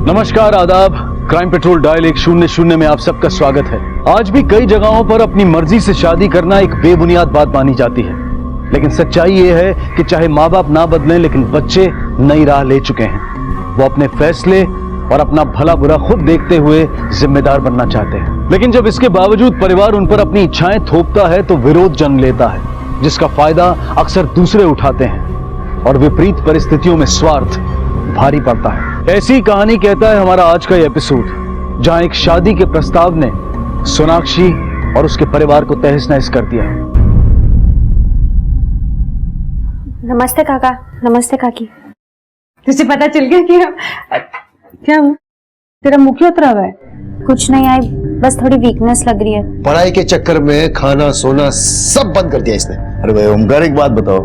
नमस्कार, आदाब। Crime petrol dial 100 में आप सबका स्वागत है। आज भी कई जगहों पर अपनी मर्जी से शादी करना एक बेबुनियाद बात मानी जाती है, लेकिन सच्चाई ये है कि चाहे माँ बाप ना बदलें, लेकिन बच्चे नई राह ले चुके हैं। वो अपने फैसले और अपना भला बुरा खुद देखते हुए जिम्मेदार बनना चाहते हैं, लेकिन जब इसके बावजूद परिवार उन पर अपनी इच्छाएं थोपता है तो विरोध जन्म लेता है, जिसका फायदा अक्सर दूसरे उठाते हैं और विपरीत परिस्थितियों में स्वार्थ भारी पड़ता है। ऐसी कहानी कहता है हमारा आज का ये एपिसोड, जहां एक शादी के प्रस्ताव ने सोनाक्षी और उसके परिवार को तहस नहस कर दिया। नमस्ते काका। नमस्ते काकी। तुझे पता चल गया कि क्या हुआ? तेरा मुंह क्यों उतरा हुआ है? कुछ नहीं आई, बस थोड़ी वीकनेस लग रही है। पढ़ाई के चक्कर में खाना सोना सब बंद कर दिया इसने। अरे भाई ओमकार, एक बात बताओ,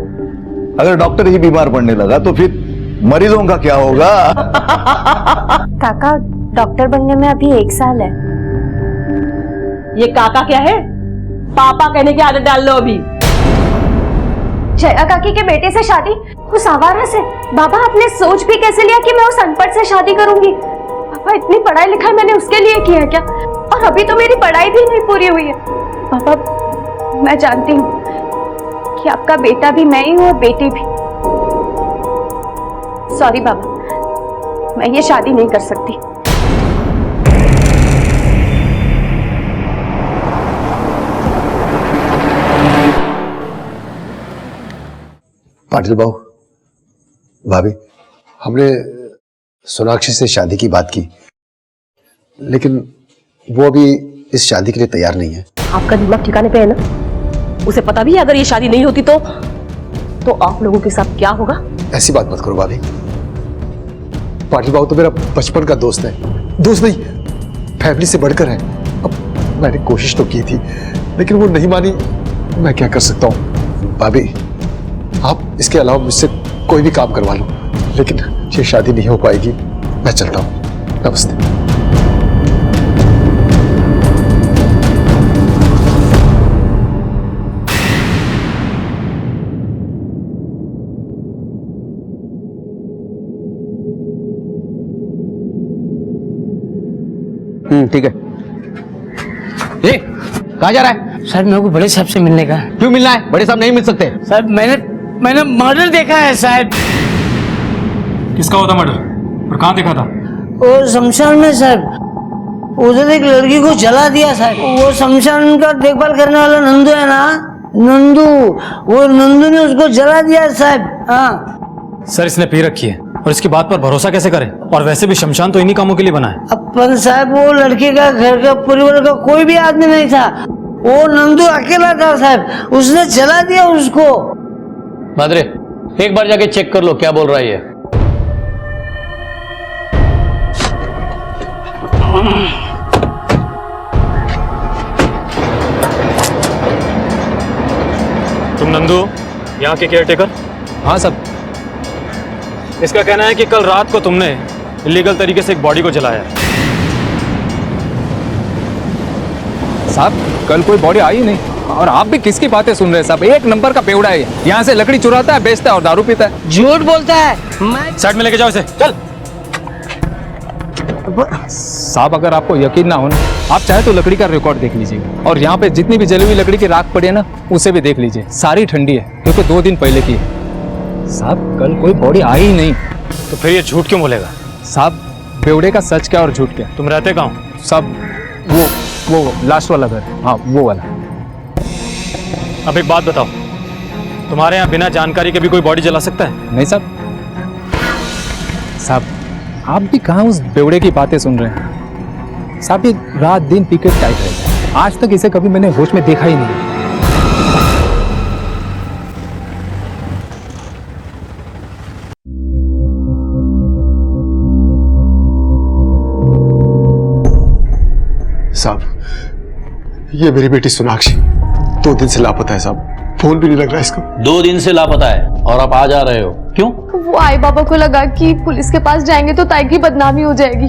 अगर डॉक्टर ही बीमार पड़ने लगा तो फिर मरीजों का क्या होगा? काका, डॉक्टर बनने में अभी 1 साल है। ये काका क्या है? पापा कहने की आदत डाल लो अभी। जया काकी के बेटे से शादी उस आवारा से? बाबा, आपने सोच भी कैसे लिया कि मैं उस अनपढ़ से शादी करूंगी? पापा, इतनी पढ़ाई लिखाई मैंने उसके लिए की है क्या? और अभी तो मेरी पढ़ाई भी नहीं पूरी हुई है। पापा, मैं जानती हूँ कि आपका बेटा भी मैं ही हूँ और बेटी भी। सॉरी बाबा, मैं ये शादी नहीं कर सकती। पाटिल बाबू, भाभी, हमने सोनाक्षी से शादी की बात की, लेकिन वो अभी इस शादी के लिए तैयार नहीं है। आपका दिमाग ठिकाने पे है ना? उसे पता भी है अगर ये शादी नहीं होती तो आप लोगों के साथ क्या होगा? ऐसी बात मत करो भाभी। पाटिल बाबू तो मेरा बचपन का दोस्त है, दोस्त नहीं फैमिली से बढ़कर है। अब मैंने कोशिश तो की थी, लेकिन वो नहीं मानी। मैं क्या कर सकता हूँ भाभी? आप इसके अलावा मुझसे कोई भी काम करवा लो, लेकिन ये शादी नहीं हो पाएगी। मैं चलता हूँ, नमस्ते। ठीक है। कहाँ जा रहा है? सर, मेरे को बड़े साहब से मिलने का। क्यों मिलना है? बड़े साहब नहीं मिल सकते। सर, मैंने मर्डर देखा है साहब। किसका होता मर्डर? और कहाँ देखा था? वो शमशान में सर, उधर एक लड़की को जला दिया सर। वो शमशान का देखभाल करने वाला नंदू है ना, नंदू, वो नंदू ने उसको जला दिया साहब। हाँ सर, इसने पी रखी है और इसकी बात पर भरोसा कैसे करें? और वैसे भी शमशान तो इन्हीं कामों के लिए बना है। अपन साहब, वो लड़के का घर का परिवार का कोई भी आदमी नहीं था, वो नंदू अकेला था साहब। उसने जला दिया उसको। मादरे, एक बार जाके चेक कर लो क्या बोल रहा है ये। तुम नंदू, यहाँ के केयरटेकर? हाँ सब। इसका कहना है कि कल रात को तुमने इलीगल तरीके से एक बॉडी को जलाया। साहब, कल कोई बॉडी आई नहीं, और आप भी किसकी बातें सुन रहे हैं साहब? एक नंबर का बेवड़ा है, यहाँ से लकड़ी चुराता है, बेचता है और दारू पीता है। झूठ बोलता है। मैं साइड में लेके जाओ इसे, चल। साहब, अगर आपको यकीन ना हो ना, आप चाहे तो लकड़ी का रिकॉर्ड देख लीजिए, और यहाँ पे जितनी भी जली हुई लकड़ी की राख पड़ी है ना, उसे भी देख लीजिए। सारी ठंडी है, क्योंकि 2 दिन पहले की है। साहब, कल कोई बॉडी आई ही नहीं। तो फिर ये झूठ क्यों बोलेगा? साहब, बेवड़े का सच क्या और झूठ क्या? तुम रहते कहाँ हो? साहब, वो लास्ट वाला घर, हाँ वो वाला। अब एक बात बताओ, तुम्हारे यहाँ बिना जानकारी के भी कोई बॉडी जला सकता है? नहीं साहब। साहब, आप भी कहाँ उस बेवड़े की बातें सुन रहे हैं? साहब, ये रात दिन पी के टाइट रहता है। आज तक इसे कभी मैंने होश में देखा ही नहीं। साहब, ये मेरी बेटी सोनाक्षी 2 दिन से लापता है साहब। फोन भी नहीं लग रहा है इसको। 2 दिन से लापता है और आप आ जा रहे हो, क्यों? वो आई बाबा को लगा कि पुलिस के पास जाएंगे तो ताई की बदनामी हो जाएगी।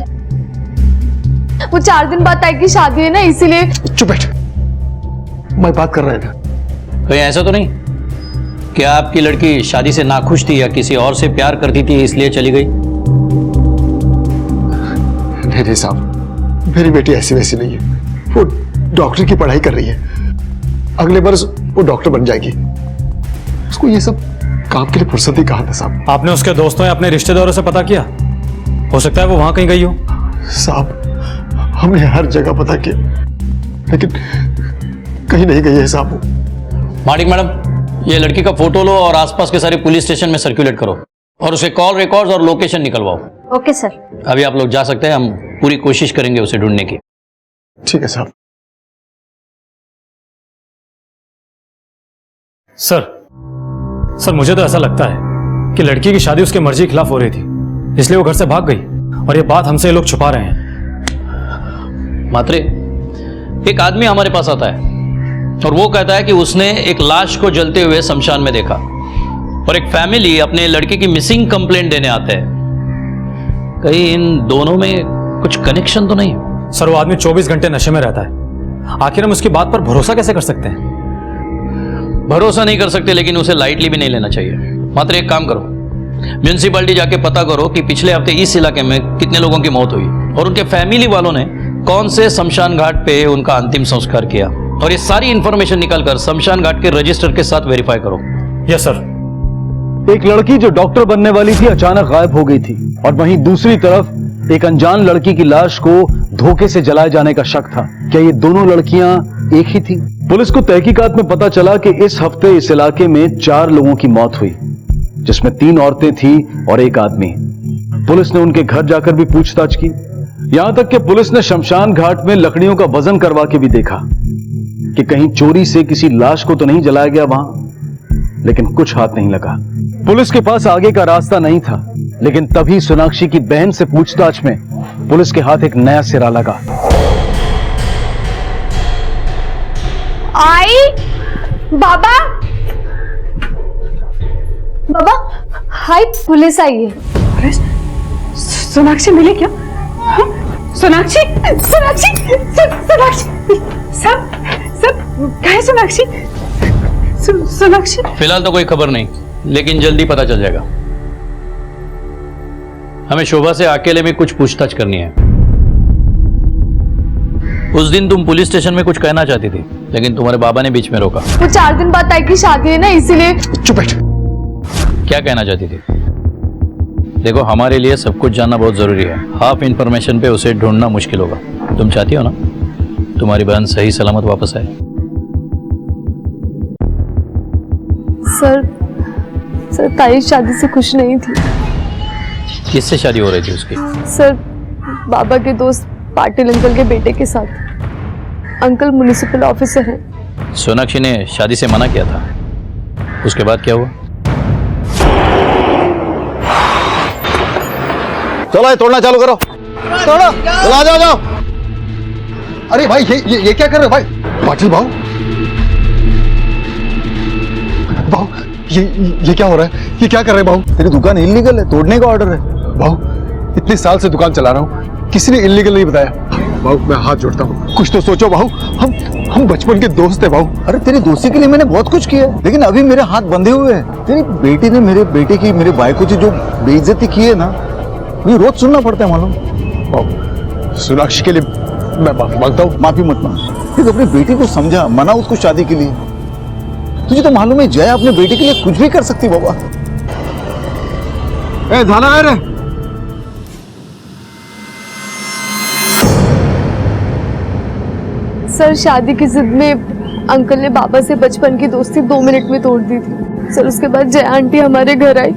वो 4 दिन बाद ताई की शादी है ना, इसीलिए। चुप बैठ, मैं बात कर रहा था। कहीं ऐसा तो नहीं कि आपकी लड़की शादी से नाखुश थी या किसी और से प्यार करती थी इसलिए चली गई? नहीं नहीं साहब, मेरी बेटी ऐसी वैसी नहीं है। वो डॉक्टर की पढ़ाई कर रही है, अगले बरस वो डॉक्टर बन जाएगी। उसको ये सब काम के लिए फुर्सत ही कहाँ था साहब। आपने उसके दोस्तों या अपने रिश्तेदारों से पता किया? हो सकता है वो वहां कहीं गई हो। साहब हमने हर जगह पता किया, लेकिन कहीं नहीं गई है साहब। माणिक मैडम, ये लड़की का फोटो लो और आसपास के सारे पुलिस स्टेशन में सर्कुलेट करो और उसे कॉल रिकॉर्ड्स और लोकेशन निकलवाओ। Okay sir. अभी आप लोग जा सकते हैं, हम पूरी कोशिश करेंगे उसे ढूंढने की। ठीक है साहब। सर मुझे तो ऐसा लगता है कि लड़की की शादी उसकी मर्जी के खिलाफ हो रही थी, इसलिए वो घर से भाग गई और ये बात हमसे ये लोग छुपा रहे हैं। मात्रे, एक आदमी हमारे पास आता है और वो कहता है कि उसने एक लाश को जलते हुए शमशान में देखा, और एक फैमिली अपने लड़के की मिसिंग कंप्लेंट देने आते हैं। कहीं इन दोनों में कुछ कनेक्शन तो नहीं? सर वो आदमी 24 घंटे नशे में रहता है, आखिर हम उसकी बात पर भरोसा कैसे कर सकते हैं? भरोसा नहीं कर सकते, लेकिन उसे लाइटली भी नहीं लेना चाहिए। मात्र एक काम करो, म्यूनिसिपैलिटी जाके पता करो कि पिछले हफ्ते इस इलाके में कितने लोगों की मौत हुई और उनके फैमिली वालों ने कौन से शमशान घाट पे उनका अंतिम संस्कार किया, और ये सारी इंफॉर्मेशन निकालकर शमशान घाट के रजिस्टर के साथ वेरीफाई करो। Yes sir. एक लड़की जो डॉक्टर बनने वाली थी अचानक गायब हो गई थी, और वहीं दूसरी तरफ एक अनजान लड़की की लाश को धोखे से जलाए जाने का शक था। क्या ये दोनों लड़कियां एक ही थी? पुलिस को तहकीकात में पता चला कि इस हफ्ते इस इलाके में 4 लोगों की मौत हुई, जिसमें 3 औरतें थी और एक आदमी। पुलिस ने उनके घर जाकर भी पूछताछ की, यहां तक कि पुलिस ने शमशान घाट में लकड़ियों का वजन करवा के भी देखा कि कहीं चोरी से किसी लाश को तो नहीं जलाया गया वहां, लेकिन कुछ हाथ नहीं लगा। पुलिस के पास आगे का रास्ता नहीं था, लेकिन तभी सोनाक्षी की बहन से पूछताछ में पुलिस के हाथ एक नया सिरा लगा। आई बाबा, बाबा हाय, पुलिस आई है। सोनाक्षी मिली क्या? हाँ? सोनाक्षी सोनाक्षी सोनाक्षी सब कहा है सोनाक्षी? सोनाक्षी फिलहाल तो कोई खबर नहीं, लेकिन जल्दी पता चल जाएगा। हमें शोभा से अकेले में कुछ पूछताछ करनी है। उस दिन तुम पुलिस स्टेशन में कुछ कहना चाहती थी, लेकिन तुम्हारे बाबा ने बीच में रोका। वो 4 दिन बाद ताई की शादी है ना, इसीलिए। चुप बैठ। क्या कहना चाहती थी? देखो, हमारे लिए सब कुछ जानना बहुत जरूरी है। हाफ इंफॉर्मेशन पे उसे ढूंढना मुश्किल होगा। तुम चाहती हो ना तुम्हारी बहन सही सलामत वापस आए? सर ताई शादी से खुश नहीं थी। किससे शादी हो रही थी उसकी? सर बाबा के दोस्त पाटिल अंकल के बेटे के साथ। अंकल म्युनिसिपल ऑफिसर हैं। सोनाक्षी ने शादी से मना किया था, उसके बाद क्या हुआ? चलो ये तोड़ना चालू करो, तोड़ो, चलो आ जाओ। अरे भाई ये क्या कर रहे हो भाई? पाटिल भाऊ, भाऊ ये क्या हो रहा है? ये क्या कर रहे हैं भाऊ? तेरी दुकान इल्लीगल है, तोड़ने का ऑर्डर है। भाऊ इतने साल से दुकान चला रहा हूँ, किसी ने इल्लीगल नहीं बताया। भाऊ मैं हाथ जोड़ता हूँ, कुछ तो सोचो भाऊ। हम बचपन के दोस्त हैं भाऊ। अरे तेरी दोस्ती के लिए मैंने बहुत कुछ किया है, लेकिन अभी मेरे हाथ बंधे हुए हैं। तेरी बेटी ने मेरे बेटे की, मेरे भाई को जो बेइज्जती की है ना, ये रोज सुनना पड़ता है मालूम। भाऊ सोनाक्षी के लिए मैं माफी मांगता हूँ। माफी मत मांग, फिर अपनी बेटी को समझा, मना उसको शादी के लिए। तुझे तो मालूम है जया अपने बेटे के लिए कुछ भी कर सकती बाबा। ए धाना है रे। सर शादी की जिद में अंकल ने बाबा से बचपन की दोस्ती 2 मिनट में तोड़ दी थी। सर उसके बाद जया आंटी हमारे घर आई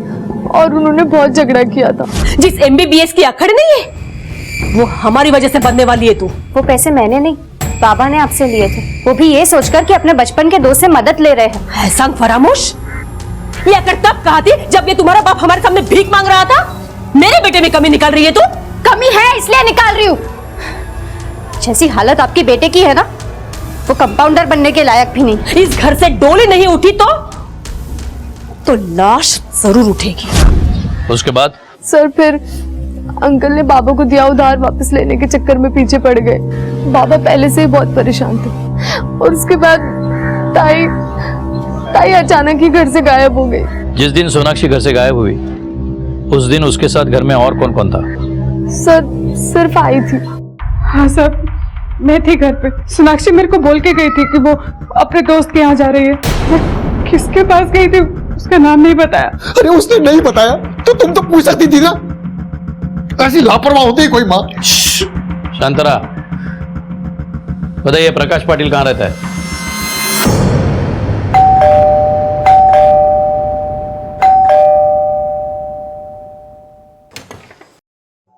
और उन्होंने बहुत झगड़ा किया था। जिस MBBS की अखड़ नहीं है, वो हमारी वजह से बनने वाली है। तू वो पैसे मैंने नहीं, बाबा ने आपसे लिए थे, वो भी ये सोचकर कि अपने बचपन के दोस्त से मदद ले रहे हैं। ऐसा फरामोश, ये अकड़ तब कहा थी जब ये तुम्हारा बाप हमारे सामने भीख मांग रहा था। मेरे बेटे में कमी निकाल रही है तू। कमी है इसलिए निकाल रही हूँ। जैसी हालत आपके बेटे की है ना, वो कंपाउंडर बनने के लायक भी नहीं। इस घर से डोली नहीं उठी तो लाश जरूर उठेगी। उसके बाद? सर फिर अंकल ने बाबा को दिया उधार वापस लेने के चक्कर में पीछे पड़ गए। बाबा पहले से ही बहुत परेशान थे, और उसके बाद ताई अचानक ही घर से गायब हो गई। जिस दिन सोनाक्षी घर से गायब हुई, उस दिन उसके साथ घर में और कौन कौन था? सर सिर्फ आई थी। हाँ सर, मैं थी घर पे। सोनाक्षी मेरे को बोल के गई थी कि वो अपने दोस्त के यहाँ जा रही है। मैं किसके पास गई थी उसका नाम नहीं बताया। अरे उसने नहीं बताया तो तुम तो पूछ सकती थी ना। ऐसी लापरवाह होती है कोई माँ। शांतरा, बताइए प्रकाश पाटिल कहाँ रहता है?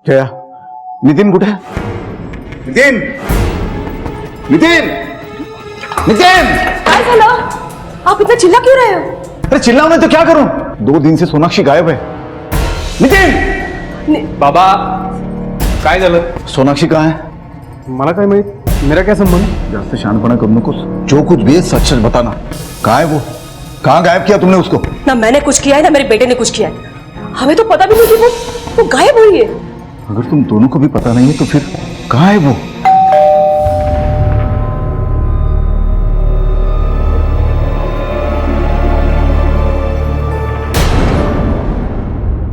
जया, नितिन कुठे आहे? नितिन, नितिन, नितिन! काय झालं? आप इतना चिल्ला क्यों रहे हो? अरे चिल्लाऊं नहीं तो क्या करूं? 2 दिन से सोनाक्षी गायब है। नितिन! बाबा काय झालं? सोनाक्षी कहाँ है? मला काय माहित, मेरा क्या संबंध? जास्त शहाणपणा करू नकोस। जो कुछ भी है सच सच बताना। कहाँ है वो? कहाँ गायब किया तुमने उसको? ना मैंने कुछ किया है ना मेरे बेटे ने कुछ किया है। हमें तो पता भी नहीं कि वो गायब हुई है। अगर तुम दोनों को भी पता नहीं है तो फिर कहाँ है वो?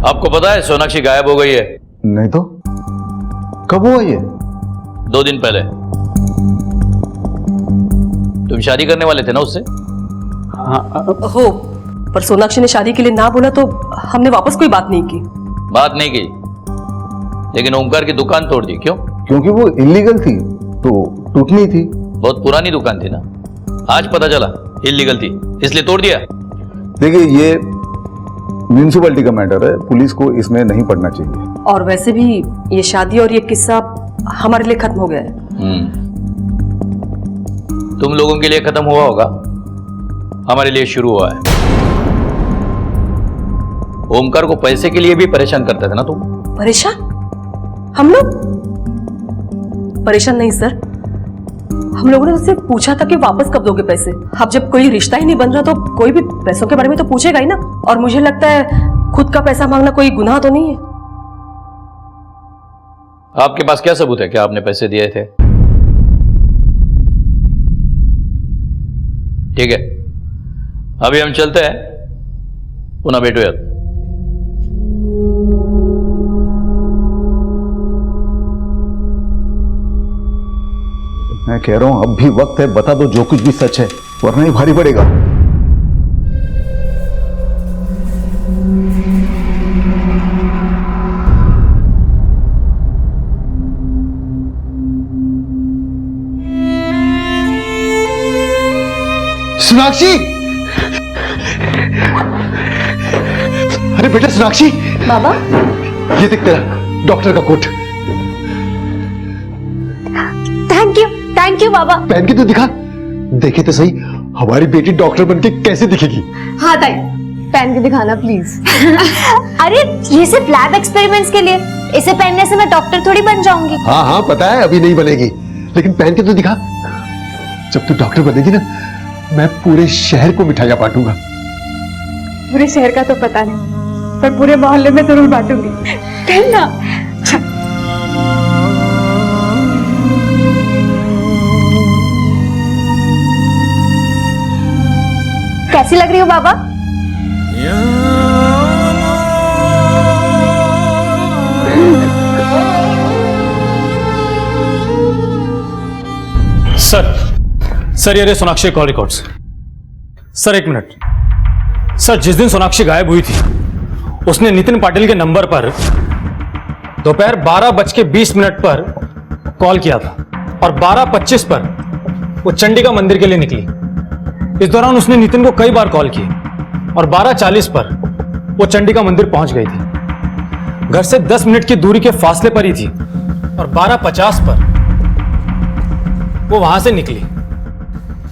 आपको पता है सोनाक्षी गायब हो गई है? नहीं तो कब हुआ ये? 2 दिन पहले। तुम शादी करने वाले थे ना उससे? हो, पर सोनाक्षी ने शादी के लिए ना बोला तो हमने वापस कोई बात नहीं की। बात नहीं की, लेकिन ओमकार की दुकान तोड़ दी। क्यों? क्योंकि वो इलीगल थी तो टूटनी थी। बहुत पुरानी दुकान थी ना। आज पता चला इलीगल थी, इसलिए तोड़ दिया। देखिए, ये म्यूनिसिपैलिटी का मैटर है, पुलिस को इसमें नहीं पड़ना चाहिए। और वैसे भी ये शादी और ये किस्सा हमारे लिए खत्म हो गया है। तुम लोगों के लिए खत्म हुआ होगा, हमारे लिए शुरू हुआ है। ओमकार को पैसे के लिए भी परेशान करते थे ना तुम? परेशान? हम लोग परेशान नहीं सर, हम लोगों ने उससे पूछा था कि वापस कब दोगे पैसे। अब जब कोई रिश्ता ही नहीं बन रहा तो कोई भी पैसों के बारे में तो पूछेगा ही ना। और मुझे लगता है खुद का पैसा मांगना कोई गुनाह तो नहीं है। आपके पास क्या सबूत है कि आपने पैसे दिए थे? ठीक है, अभी हम चलते हैं, पुनः भेटूयात। मैं कह रहा हूं अब भी वक्त है, बता दो जो कुछ भी सच है, वरना ही भारी पड़ेगा। सोनाक्षी! अरे बेटा सोनाक्षी! बाबा, ये देख तेरा डॉक्टर का कोट। थैंक यू बाबा। पहन के तो दिखा, देखे तो सही हमारी बेटी डॉक्टर बनके कैसे दिखेगी। हाँ ताई, पहन के दिखाना प्लीज। अरे ये सिर्फ लैब एक्सपेरिमेंट्स के लिए, इसे पहनने से मैं डॉक्टर थोड़ी बन जाऊंगी। हाँ हाँ पता है अभी नहीं बनेगी, लेकिन पहन के तो दिखा। जब तू डॉक्टर बनेगी ना, मैं पूरे शहर को मिठाइयां बांटूंगा। पूरे शहर का तो पता नहीं, पर पूरे मोहल्ले में जरूर बांटूंगी। पहनना। कैसी लग रही हो बाबा? सर ये रहे Sonakshi call records. Sir 1 minute. Sir जिस दिन सोनाक्षी गायब हुई थी उसने नितिन पाटिल के नंबर पर दोपहर 12:20 पर कॉल किया था और 12:25 पर वो चंडिका मंदिर के लिए निकली। इस दौरान उसने नितिन को कई बार कॉल की और 12:40 पर वो चंडिका मंदिर पहुंच गई थी। घर से 10 मिनट की दूरी के फासले पर ही थी और 12:50 पर वो वहां से निकली।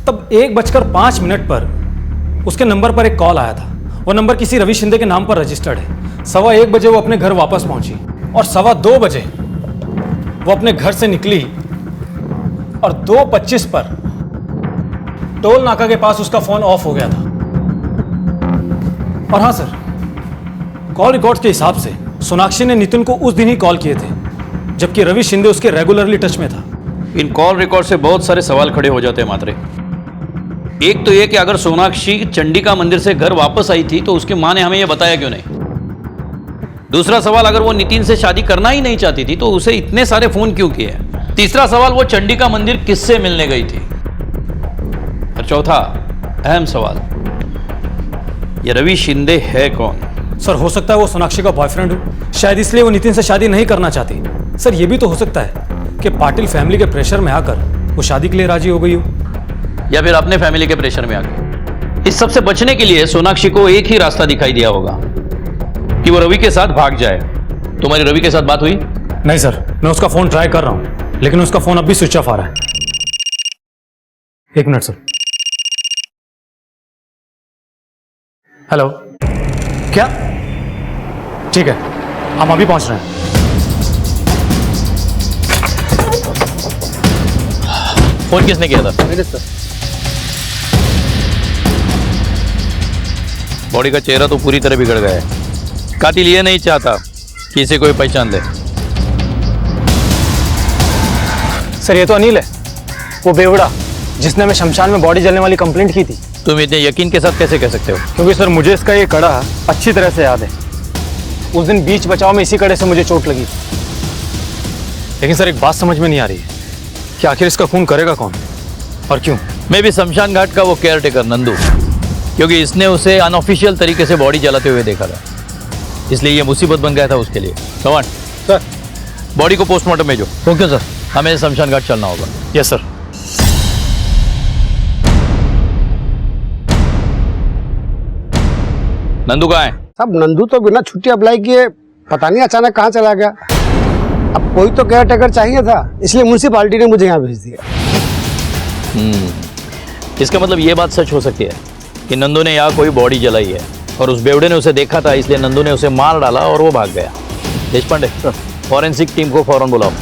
तब 1:05 पर उसके नंबर पर एक कॉल आया था। वो नंबर किसी रवि शिंदे के नाम पर रजिस्टर्ड है। 1:15 बजे वो अपने घर वापस पहुंची और 2:15 बजे वो अपने घर से निकली और 2:25 पर टोल नाका के पास उसका फोन ऑफ हो गया था। और हाँ सर, कॉल रिकॉर्ड्स के हिसाब से सोनाक्षी ने नितिन को उस दिन ही कॉल किए थे जबकि रवि शिंदे उसके रेगुलरली टच में था। इन कॉल रिकॉर्ड से बहुत सारे सवाल खड़े हो जाते हैं मात्रे। एक तो ये कि अगर सोनाक्षी चंडिका मंदिर से घर वापस आई थी तो उसकी मां ने हमें यह बताया क्यों नहीं? दूसरा सवाल, अगर वो नितिन से शादी करना ही नहीं चाहती थी तो उसे इतने सारे फोन क्यों किए? तीसरा सवाल, वो चंडिका मंदिर किससे मिलने गई थी? और चौथा अहम सवाल, ये रवि शिंदे है कौन? सर हो सकता है वो सोनाक्षी का बॉयफ्रेंड हो, शायद इसलिए वो नितिन से शादी नहीं करना चाहती। सर ये भी तो हो सकता है कि पाटिल फैमिली के प्रेशर में आकर वो शादी के लिए राजी हो गई हो, या फिर अपने फैमिली के प्रेशर में आके। इस सब से बचने के लिए सोनाक्षी को एक ही रास्ता दिखाई दिया होगा कि वो रवि के साथ भाग जाए। तुम्हारी रवि के साथ बात हुई? नहीं सर, मैं उसका फोन ट्राई कर रहा हूं लेकिन उसका फोन अब भी स्विच ऑफ आ रहा है। एक मिनट सर। हेलो, क्या? ठीक है, हम अभी पहुंच रहे हैं। फोन किसने किया था? मैंने सर। बॉडी का चेहरा तो पूरी तरह बिगड़ गया है। कातिल ये नहीं चाहता कि इसे कोई पहचान ले। सर ये तो अनिल है, वो बेवड़ा जिसने हमें शमशान में बॉडी जलने वाली कंप्लेंट की थी। तुम इतने यकीन के साथ कैसे कह सकते हो? क्योंकि सर मुझे इसका ये कड़ा अच्छी तरह से याद है। उस दिन बीच बचाव में इसी कड़े से मुझे चोट लगी। लेकिन सर एक बात समझ में नहीं आ रही है कि आखिर इसका खून करेगा कौन और क्यों? मैं भी शमशान घाट का वो केयर टेकर नंदू, क्योंकि इसने उसे अनऑफिशियल तरीके से बॉडी जलाते हुए देखा था, इसलिए ये मुसीबत बन गया था उसके लिए। चौहान सर, बॉडी को पोस्टमार्टम भेजो। Okay sir. हमें शमशान घाट चलना होगा। Yes sir. नंदू कहाँ है? सब नंदू तो बिना छुट्टी अप्लाई किए पता नहीं अचानक कहाँ चला गया। अब कोई तो केयर टेकर चाहिए था, इसलिए म्यूनसिपालिटी ने मुझे यहाँ भेज दिया। इसका मतलब ये बात सच हो सकती है कि नंदू ने यहाँ कोई बॉडी जलाई है और उस बेवड़े ने उसे देखा था, इसलिए नंदू ने उसे मार डाला और वो भाग गया। देशपांडे, फॉरेंसिक टीम को फौरन बुलाओ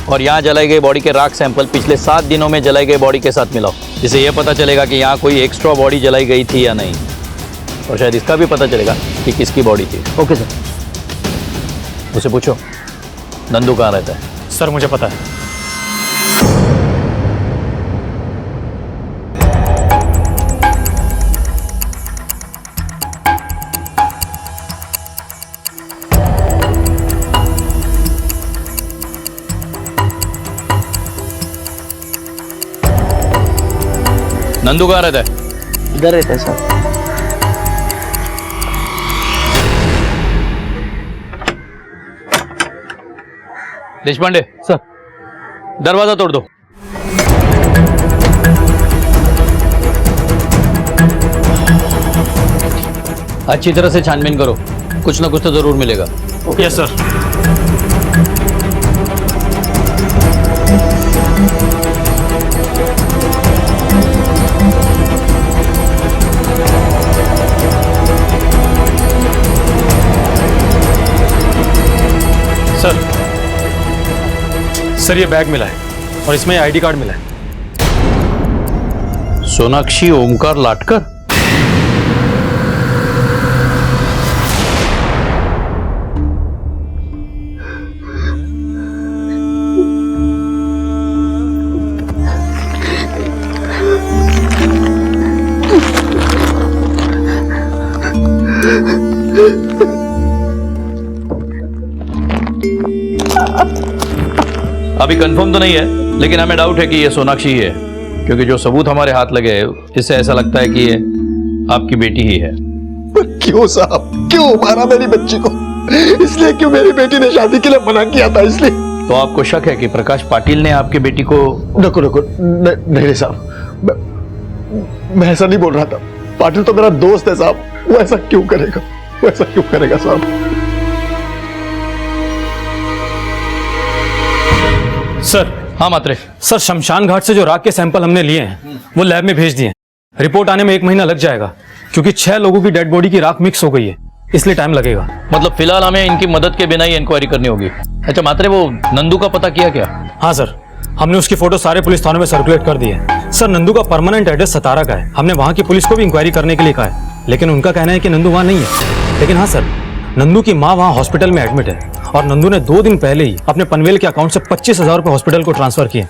और यहाँ जलाई गई बॉडी के राख सैंपल पिछले 7 दिनों में जलाई गई बॉडी के साथ मिलाओ, जिससे यह पता चलेगा कि यहाँ कोई एक्स्ट्रा बॉडी जलाई गई थी या नहीं, और शायद इसका भी पता चलेगा कि किसकी बॉडी थी। Okay sir. उसे पूछो नंदू कहाँ रहता है। सर मुझे पता है। नंदू कहाँ रहता है? इधर रहता है सर। देशपांडे सर। दरवाजा तोड़ दो। अच्छी तरह से छानबीन करो, कुछ ना कुछ तो जरूर मिलेगा। Yes sir. सर ये बैग मिला है और इसमें आईडी कार्ड मिला है। सोनाक्षी ओमकार लाटकर? अभी कंफर्म तो नहीं है, लेकिन हमें डाउट है कि ये सोनाक्षी ही है, क्योंकि जो सबूत हमारे हाथ लगे इससे ऐसा लगता है कि ये आपकी बेटी ही है। क्यों साहब, क्यों मारा मेरी बच्ची को? इसलिए क्यों मेरी बेटी ने शादी के लिए मना किया था, इसलिए? तो आपको शक है कि प्रकाश पाटिल ने आपकी बेटी को? रुको रुको, नहीं साहब, मैं ऐसा नहीं बोल रहा था। पाटिल तो मेरा दोस्त है साहब, वो ऐसा क्यों करेगा? वो ऐसा क्यों करेगा साहब? सर। हाँ मात्रे। सर शमशान घाट से जो राख के सैंपल हमने लिए हैं वो लैब में भेज दिए। रिपोर्ट आने में 1 महीना लग जाएगा, क्योंकि 6 लोगों की डेड बॉडी की राख मिक्स हो गई है, इसलिए टाइम लगेगा। मतलब फिलहाल हमें इनकी मदद के बिना ही इंक्वायरी करनी होगी। अच्छा मात्रे, वो नंदू का पता किया क्या? हाँ सर, हमने उसकी फोटो सारे पुलिस थानों में सर्कुलेट कर दी है। सर नंदू का परमानेंट एड्रेस सतारा का है। हमने वहाँ की पुलिस को भी इंक्वायरी करने के लिए कहा है, लेकिन उनका कहना है कि नंदू वहाँ नहीं है। लेकिन हाँ सर, नंदू की माँ वहाँ हॉस्पिटल में एडमिट है और नंदू ने 2 दिन पहले ही अपने पनवेल के अकाउंट से 25,000 रुपये हॉस्पिटल को ट्रांसफर किए।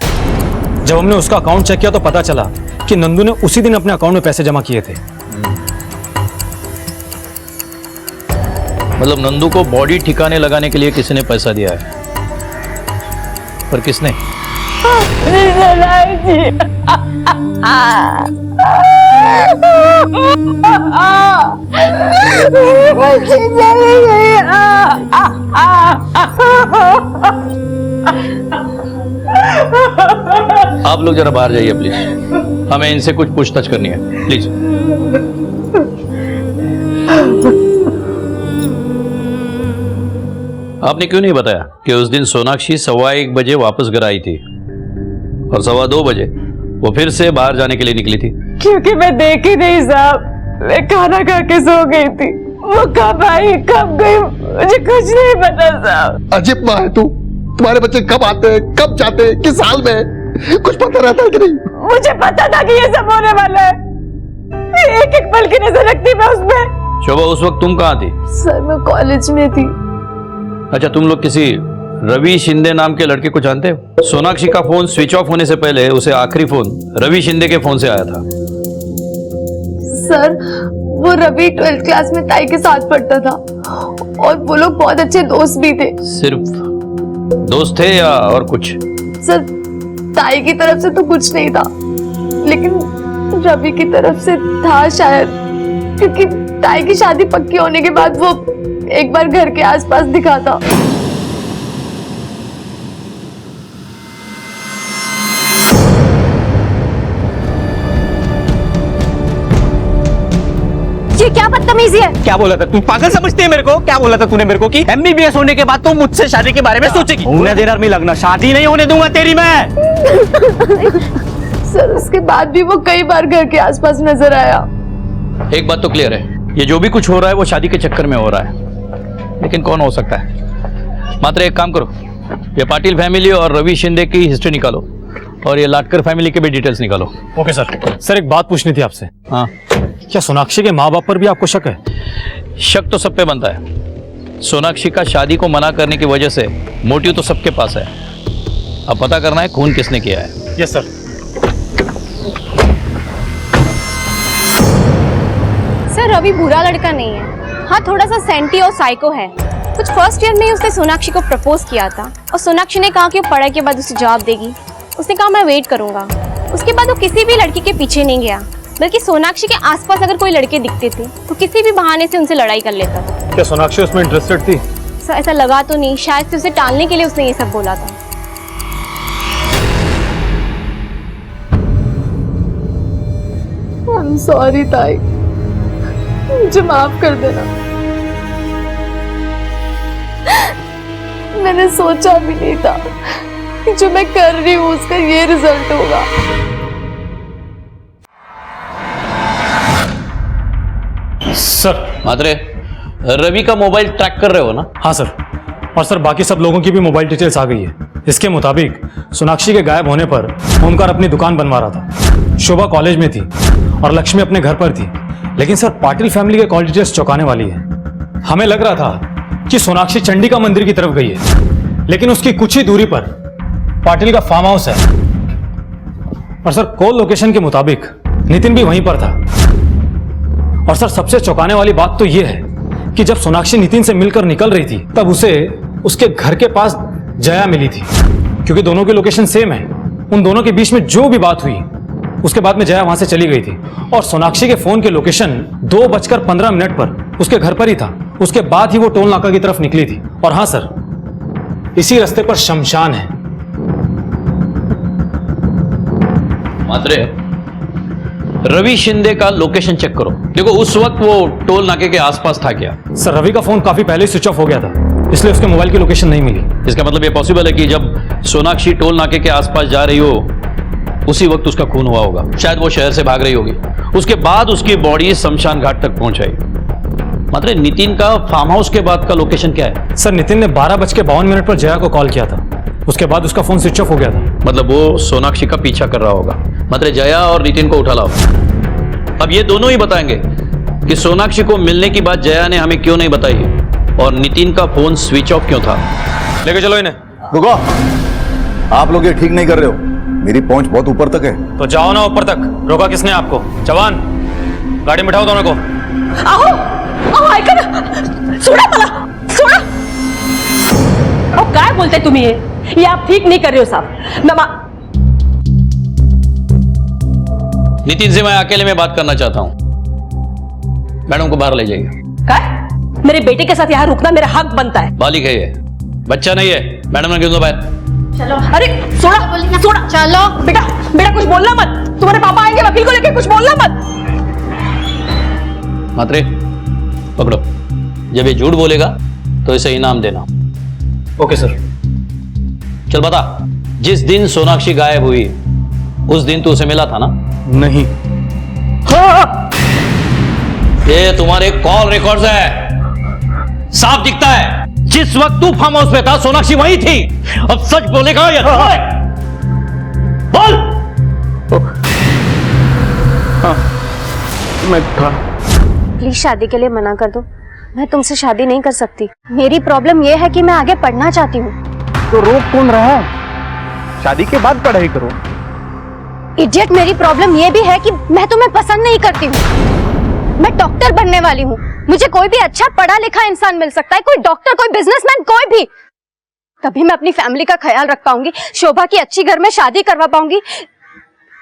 जब हमने उसका अकाउंट चेक किया तो पता चला कि नंदू ने उसी दिन अपने अकाउंट में पैसे जमा किए थे। मतलब नंदू को बॉडी ठिकाने लगाने के लिए किसी ने पैसा दिया है, पर किसने? आप लोग जरा बाहर जाइए प्लीज, हमें इनसे कुछ पूछताछ करनी है, प्लीज। आपने क्यों नहीं बताया कि उस दिन सोनाक्षी 1:15 बजे वापस घर आई थी और 2:15 बजे वो फिर से बाहर जाने के लिए निकली थी? क्योंकि मैं देखी नहीं साहब, मैं खाना खा के सो गई थी। वो कब आई कब गई मुझे कुछ नहीं पता साहब। अजीब माँ है तू, तुम्हारे बच्चे कब आते हैं कब जाते हैं किस हाल में कुछ पता रहता है कि नहीं? मुझे पता था कि ये सब होने वाला है, एक एक पल की नजर रखती मैं उसमें। शोभा, उस वक्त तुम कहाँ थी? सर मैं कॉलेज में थी। अच्छा, तुम लोग किसी रवि शिंदे नाम के लड़के को जानते हो? सोनाक्षी का फोन स्विच ऑफ होने से पहले उसे आखिरी फोन रवि शिंदे के फोन से आया था। सर वो रवि 12th क्लास में ताई के साथ पढ़ता था और वो लोग बहुत अच्छे दोस्त भी थे। सिर्फ दोस्त थे या और कुछ? सर ताई की तरफ से तो कुछ नहीं था, लेकिन रवि की तरफ से था शायद, क्योंकि ताई की शादी पक्की होने के बाद वो एक बार घर के आसपास दिखा था। ये क्या बदतमीजी है? क्या बोला था तू? पागल समझती है मेरे को? क्या बोला था तूने मेरे को कि MBBS होने के बाद तू मुझसे शादी के बारे में सोचेगी? होने देना में लगना, शादी नहीं होने दूंगा तेरी मैं। सर उसके बाद भी वो कई बार घर के आसपास नजर आया। एक बात तो क्लियर है, ये जो भी कुछ हो रहा है वो शादी के चक्कर में हो रहा है, लेकिन कौन हो सकता है? मात्र एक काम करो, ये पाटिल फैमिली और रवि शिंदे की हिस्ट्री निकालो और ये लाटकर फैमिली के भी डिटेल्स निकालो। Okay sir. एक बात पूछनी थी आपसे। हाँ, क्या सोनाक्षी के माँ बाप पर भी आपको शक है? शक तो सब पे बनता है। सोनाक्षी का शादी को मना करने की वजह से मोटिव तो सबके पास है, अब पता करना है खून किसने किया है। Yes sir. सर रवि बुरा लड़का नहीं है, हाँ थोड़ा सा सेंटी और साइको है। कुछ फर्स्ट ईयर में ही उसने सोनाक्षी को प्रपोज किया था और सोनाक्षी ने कहा कि वो पढ़ाई के बाद उसे जवाब देगी। उसने कहा मैं वेट करूंगा। उसके बाद वो किसी भी लड़की के पीछे नहीं गया, बल्कि सोनाक्षी के आसपास अगर कोई लड़के दिखते थे तो किसी भी बहाने से उनसे लड़ाई कर लेता था। क्या सोनाक्षी उसमें इंटरेस्टेड थी? सर ऐसा लगा तो नहीं, शायद से उसे टालने के लिए उसने ये सब बोला था। I'm sorry ताई, मुझे माफ कर देना। मैंने सोचा भी नहीं था कि जो मैं कर रही हूँ उसका ये रिजल्ट होगा। सर। मात्रे, रवि का मोबाइल ट्रैक कर रहे हो ना? हाँ सर, और सर बाकी सब लोगों की भी मोबाइल डिटेल्स आ गई है। इसके मुताबिक सोनाक्षी के गायब होने पर ओमकार अपनी दुकान बनवा रहा था, शोभा कॉलेज में थी और लक्ष्मी अपने घर पर थी। लेकिन सर पाटिल फैमिली के कॉल डिटेल्स चौंकाने वाली है। हमें लग रहा था कि सोनाक्षी चंडिका मंदिर की तरफ गई है, लेकिन उसकी कुछ ही दूरी पर पाटिल का फार्म हाउस है। और सर कॉल लोकेशन के मुताबिक नितिन भी वहीं पर था। और सर सबसे चौंकाने वाली बात तो यह है कि जब सोनाक्षी नितिन से मिलकर निकल रही थी तब उसे उसके घर के पास जया मिली थी, क्योंकि दोनों की लोकेशन सेम है। उन दोनों के बीच में जो भी बात हुई उसके बाद में जया वहां से चली गई थी और सोनाक्षी के फोन के लोकेशन 2:15 पर उसके घर पर ही था। उसके बाद ही वो टोल नाका की तरफ निकली थी। और हाँ सर, इसी रास्ते पर शमशान है। मात्रे, रवि शिंदे का लोकेशन चेक करो। देखो उस वक्त वो टोल नाके के आसपास था क्या? सर रवि का फोन काफी पहले स्विच ऑफ हो गया था, इसलिए उसके मोबाइल की लोकेशन नहीं मिली। इसका मतलब ये पॉसिबल है कि जब सोनाक्षी टोल नाके के आसपास जा रही हो उसी वक्त उसका खून हुआ होगा। शायद वो शहर से भाग रही होगी, उसके बाद उसकी बॉडी शमशान घाट तक पहुंचाई। मतलब नितिन का फार्म हाउस के बाद का लोकेशन क्या है? सर नितिन ने 12:52 पर जया को कॉल किया था, उसके बाद उसका फोन स्विच ऑफ हो गया था। मतलब वो सोनाक्षी का पीछा कर रहा होगा, मतलब जया और नितिन को उठा लाओ। अब ये दोनों ही बताएंगे कि सोनाक्षी को मिलने की बात जया ने हमें क्यों नहीं बताई और नितिन का फोन स्विच ऑफ क्यों था। लेके चलो इन्हें। रुको, आप लोग ये ठीक नहीं कर रहे हो, मेरी पहुंच बहुत ऊपर तक है। तो जाओ ना ऊपर तक, रोका किसने आपको? जवान गाड़ी में बिठाओ दोनों को। आओ आओ, आइकर सोडा मला, सोडा। अब काय बोलते तुम्ही ये आप ठीक नहीं कर रहे हो साहब। नितिन से मैं अकेले में बात करना चाहता हूं। मैडम को बाहर ले जाइए। काय? मेरे बेटे के साथ यहाँ रुकना मेरा हक बनता है। बालिक है ये, बच्चा नहीं है। मैडम ने क्यों दो बाहर? चलो। अरे सोडा, सोडा। चलो बेटा, बेटा कुछ बोलना मत, तुम्हारे पापा आएंगे वकील को लेकर, कुछ बोलना मत। मात्रे पकड़ो, जब ये झूठ बोलेगा तो इसे इनाम देना। Okay sir. चल बता, जिस दिन सोनाक्षी गायब हुई उस दिन तू उसे मिला था ना? नहीं। हाँ। ये तुम्हारे कॉल रिकॉर्ड्स है, साफ दिखता है। जिस वक्त तू फार्म हाउस पे था सोनाक्षी वहीं थी। अब सच बोलेगा या बोल? हाँ, मैं था। प्लीज शादी के लिए मना कर दो, मैं तुमसे शादी नहीं कर सकती। मेरी प्रॉब्लम यह है कि मैं आगे पढ़ना चाहती हूँ। तो रोक कौन रहा है? शादी के बाद पढ़ाई करो। इडियट, मेरी प्रॉब्लम यह भी है कि मैं तुम्हें पसंद नहीं करती हूँ। मैं डॉक्टर बनने वाली हूँ, मुझे कोई भी अच्छा पढ़ा लिखा इंसान मिल सकता है, कोई डॉक्टर, कोई बिजनेसमैन, कोई भी। तभी मैं अपनी फैमिली का ख्याल रख पाऊंगी, शोभा की अच्छी घर में शादी करवा पाऊंगी।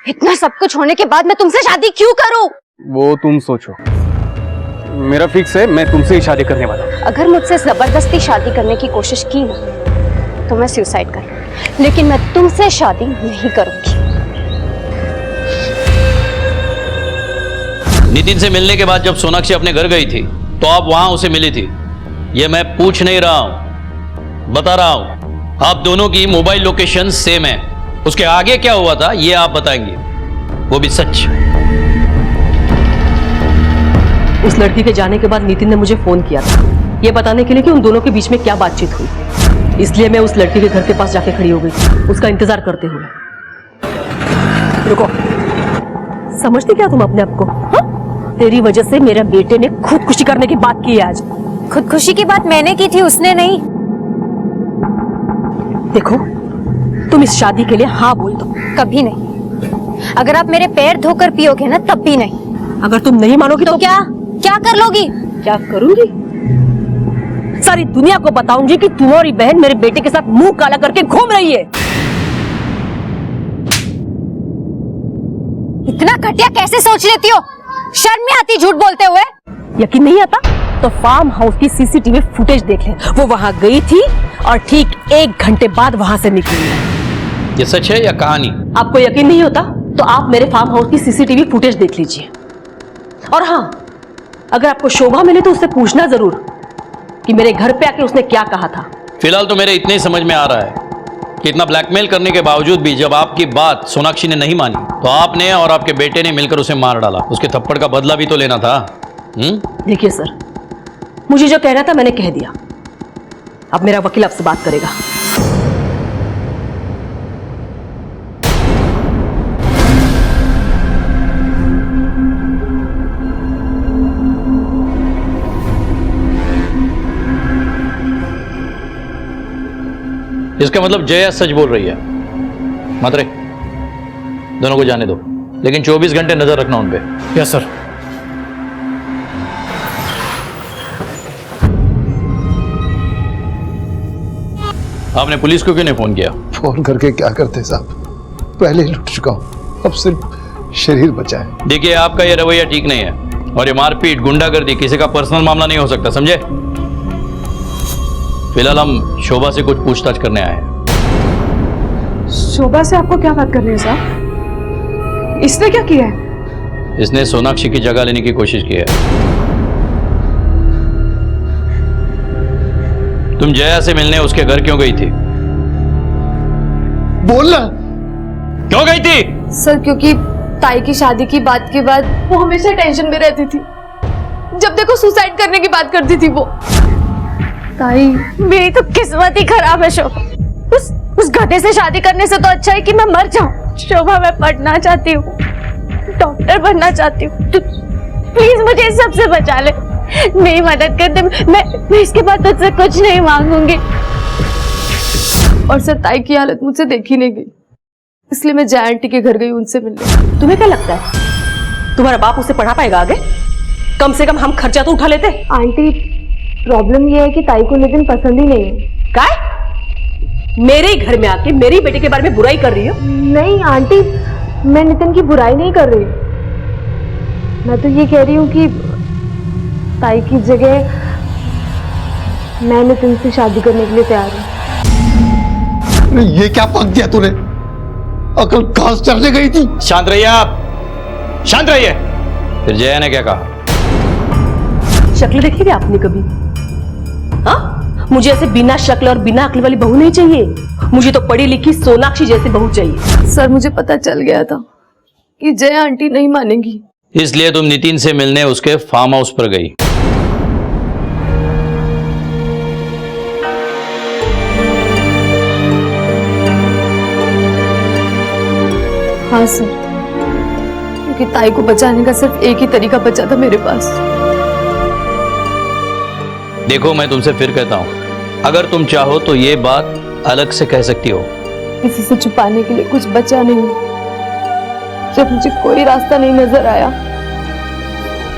इतना सब कुछ होने के बाद मैं तुमसे शादी क्यों करूं? वो तुम सोचो, मेरा फिक्स है, मैं तुमसे ही शादी करने वाला हूं। अगर मुझसे जबरदस्ती शादी करने की कोशिश की ना तो मैं सुसाइड कर लूंगी, लेकिन मैं तुमसे शादी नहीं करूंगी। नितिन से मिलने के बाद जब सोनाक्षी अपने घर गई थी तो आप वहां उसे मिली थी। ये मैं पूछ नहीं रहा हूं, बता रहा हूं। आप दोनों की मोबाइल लोकेशन सेम है। उसके आगे क्या हुआ था ये आप बताएंगे, वो भी सच। उस लड़की के जाने के बाद नितिन ने मुझे फोन किया था, ये बताने के लिए कि उन दोनों के बीच में क्या बातचीत हुई। इसलिए मैं उस लड़की के घर के पास जाके खड़ी हो गई, उसका इंतजार करते हुए। रुको, समझती क्या तुम अपने आप को? हाँ? तेरी वजह से मेरे बेटे ने खुदकुशी करने की बात की है आज। खुदकुशी की बात मैंने की थी, उसने नहीं। देखो, तुम इस शादी के लिए हाँ बोल दो। कभी नहीं। अगर आप मेरे पैर धोकर पियोगे ना तब भी नहीं। अगर तुम नहीं मानोगी तो क्या क्या कर लोगी? क्या करूंगी? सारी दुनिया को बताऊंगी कि तुम्हारी बहन मेरे बेटे के साथ मुंह काला करके घूम रही है। इतना घटिया कैसे सोच लेती हो? शर्म नहीं आती झूठ बोलते हुए? यकीन नहीं आता तो फार्म हाउस की सीसीटीवी फुटेज देख ले। वो वहां गई थी और ठीक 1 घंटे बाद वहां से निकली। ये सच है या कहानी? आपको यकीन नहीं होता तो आप मेरे फार्म हाउस की सीसीटीवी फुटेज देख लीजिए। और हाँ, अगर आपको शोभा मिले तो उससे पूछना जरूर कि मेरे घर पे आके उसने क्या कहा था। फिलहाल तो मेरे इतने ही समझ में आ रहा है कि इतना ब्लैकमेल करने के बावजूद भी जब आपकी बात सोनाक्षी ने नहीं मानी तो आपने और आपके बेटे ने मिलकर उसे मार डाला। उसके थप्पड़ का बदला भी तो लेना था। देखिए सर, मुझे जो कहना था मैंने कह दिया। अब मेरा वकील आपसे बात करेगा। इसका मतलब जया सच बोल रही है। मात्रे, दोनों को जाने दो, लेकिन 24 घंटे नजर रखना उन पे। Yes sir. आपने पुलिस को क्यों नहीं फोन किया? फोन करके क्या करते साहब, पहले ही लुट चुका हूं, अब सिर्फ शरीर बचा है। देखिए, आपका ये रवैया ठीक नहीं है और ये मारपीट, गुंडागर्दी किसी का पर्सनल मामला नहीं हो सकता, समझे? फिलहाल हम शोभा से कुछ पूछताछ करने आए हैं। शोभा से आपको क्या बात करनी है साहब? इसने क्या किया है? इसने सोनाक्षी की जगह लेने की कोशिश की है। तुम जया से मिलने उसके घर क्यों गई थी? बोलना। क्यों गई थी? सर, क्योंकि ताई की शादी की बात के बाद वो हमेशा टेंशन में रहती थी। जब देखो सुसाइड करने की बात करती थी वो। ताई, मेरी तो किस्मत ही खराब है शोभा। उस गधे से शादी करने से तो अच्छा है कि मैं मर जाऊं। शोभा, मैं पढ़ना चाहती हूँ, डॉक्टर बनना चाहती हूँ। प्लीज मुझे इस सबसे बचा ले, मेरी मदद कर दे। मैं इसके बाद तुझसे कुछ नहीं मांगूंगी। और सर, ताई की हालत मुझसे देखी नहीं गई, इसलिए मैं जया आंटी के घर गई उनसे मिलने। तुम्हें क्या लगता है तुम्हारा बाप उसे पढ़ा पाएगा आगे? कम से कम हम खर्चा तो उठा लेते। आंटी, प्रॉब्लम ये है कि ताई को नितिन पसंद ही नहीं है। काय? मेरे ही घर में आके मेरी बेटे के बारे में बुराई कर रही हो? नहीं आंटी, मैं नितिन की बुराई नहीं कर रही, मैं तो ये कह रही हूँ कि ताई की जगह मैं नितिन से शादी करने के लिए तैयार हूँ। ये क्या पक दिया तूने? अकल घास चढ़ने गई थी। शांत रहिए आप, शांत रहिए। फिर जया ने क्या कहा? शक्ल देखी थी आपने कभी? हाँ, मुझे ऐसे बिना शक्ल और बिना अक्ल वाली बहू नहीं चाहिए, मुझे तो पढ़ी लिखी सोनाक्षी जैसी बहू चाहिए। सर मुझे पता चल गया था कि जया आंटी नहीं मानेगी, इसलिए तुम नितिन से मिलने उसके फार्म हाउस पर गई। हाँ सर, क्योंकि ताई को बचाने का सिर्फ एक ही तरीका बचा था मेरे पास। देखो मैं तुमसे फिर कहता हूं, अगर तुम चाहो तो ये बात अलग से कह सकती हो। किसी से छुपाने के लिए कुछ बचा नहीं। जब मुझे कोई रास्ता नहीं नजर आया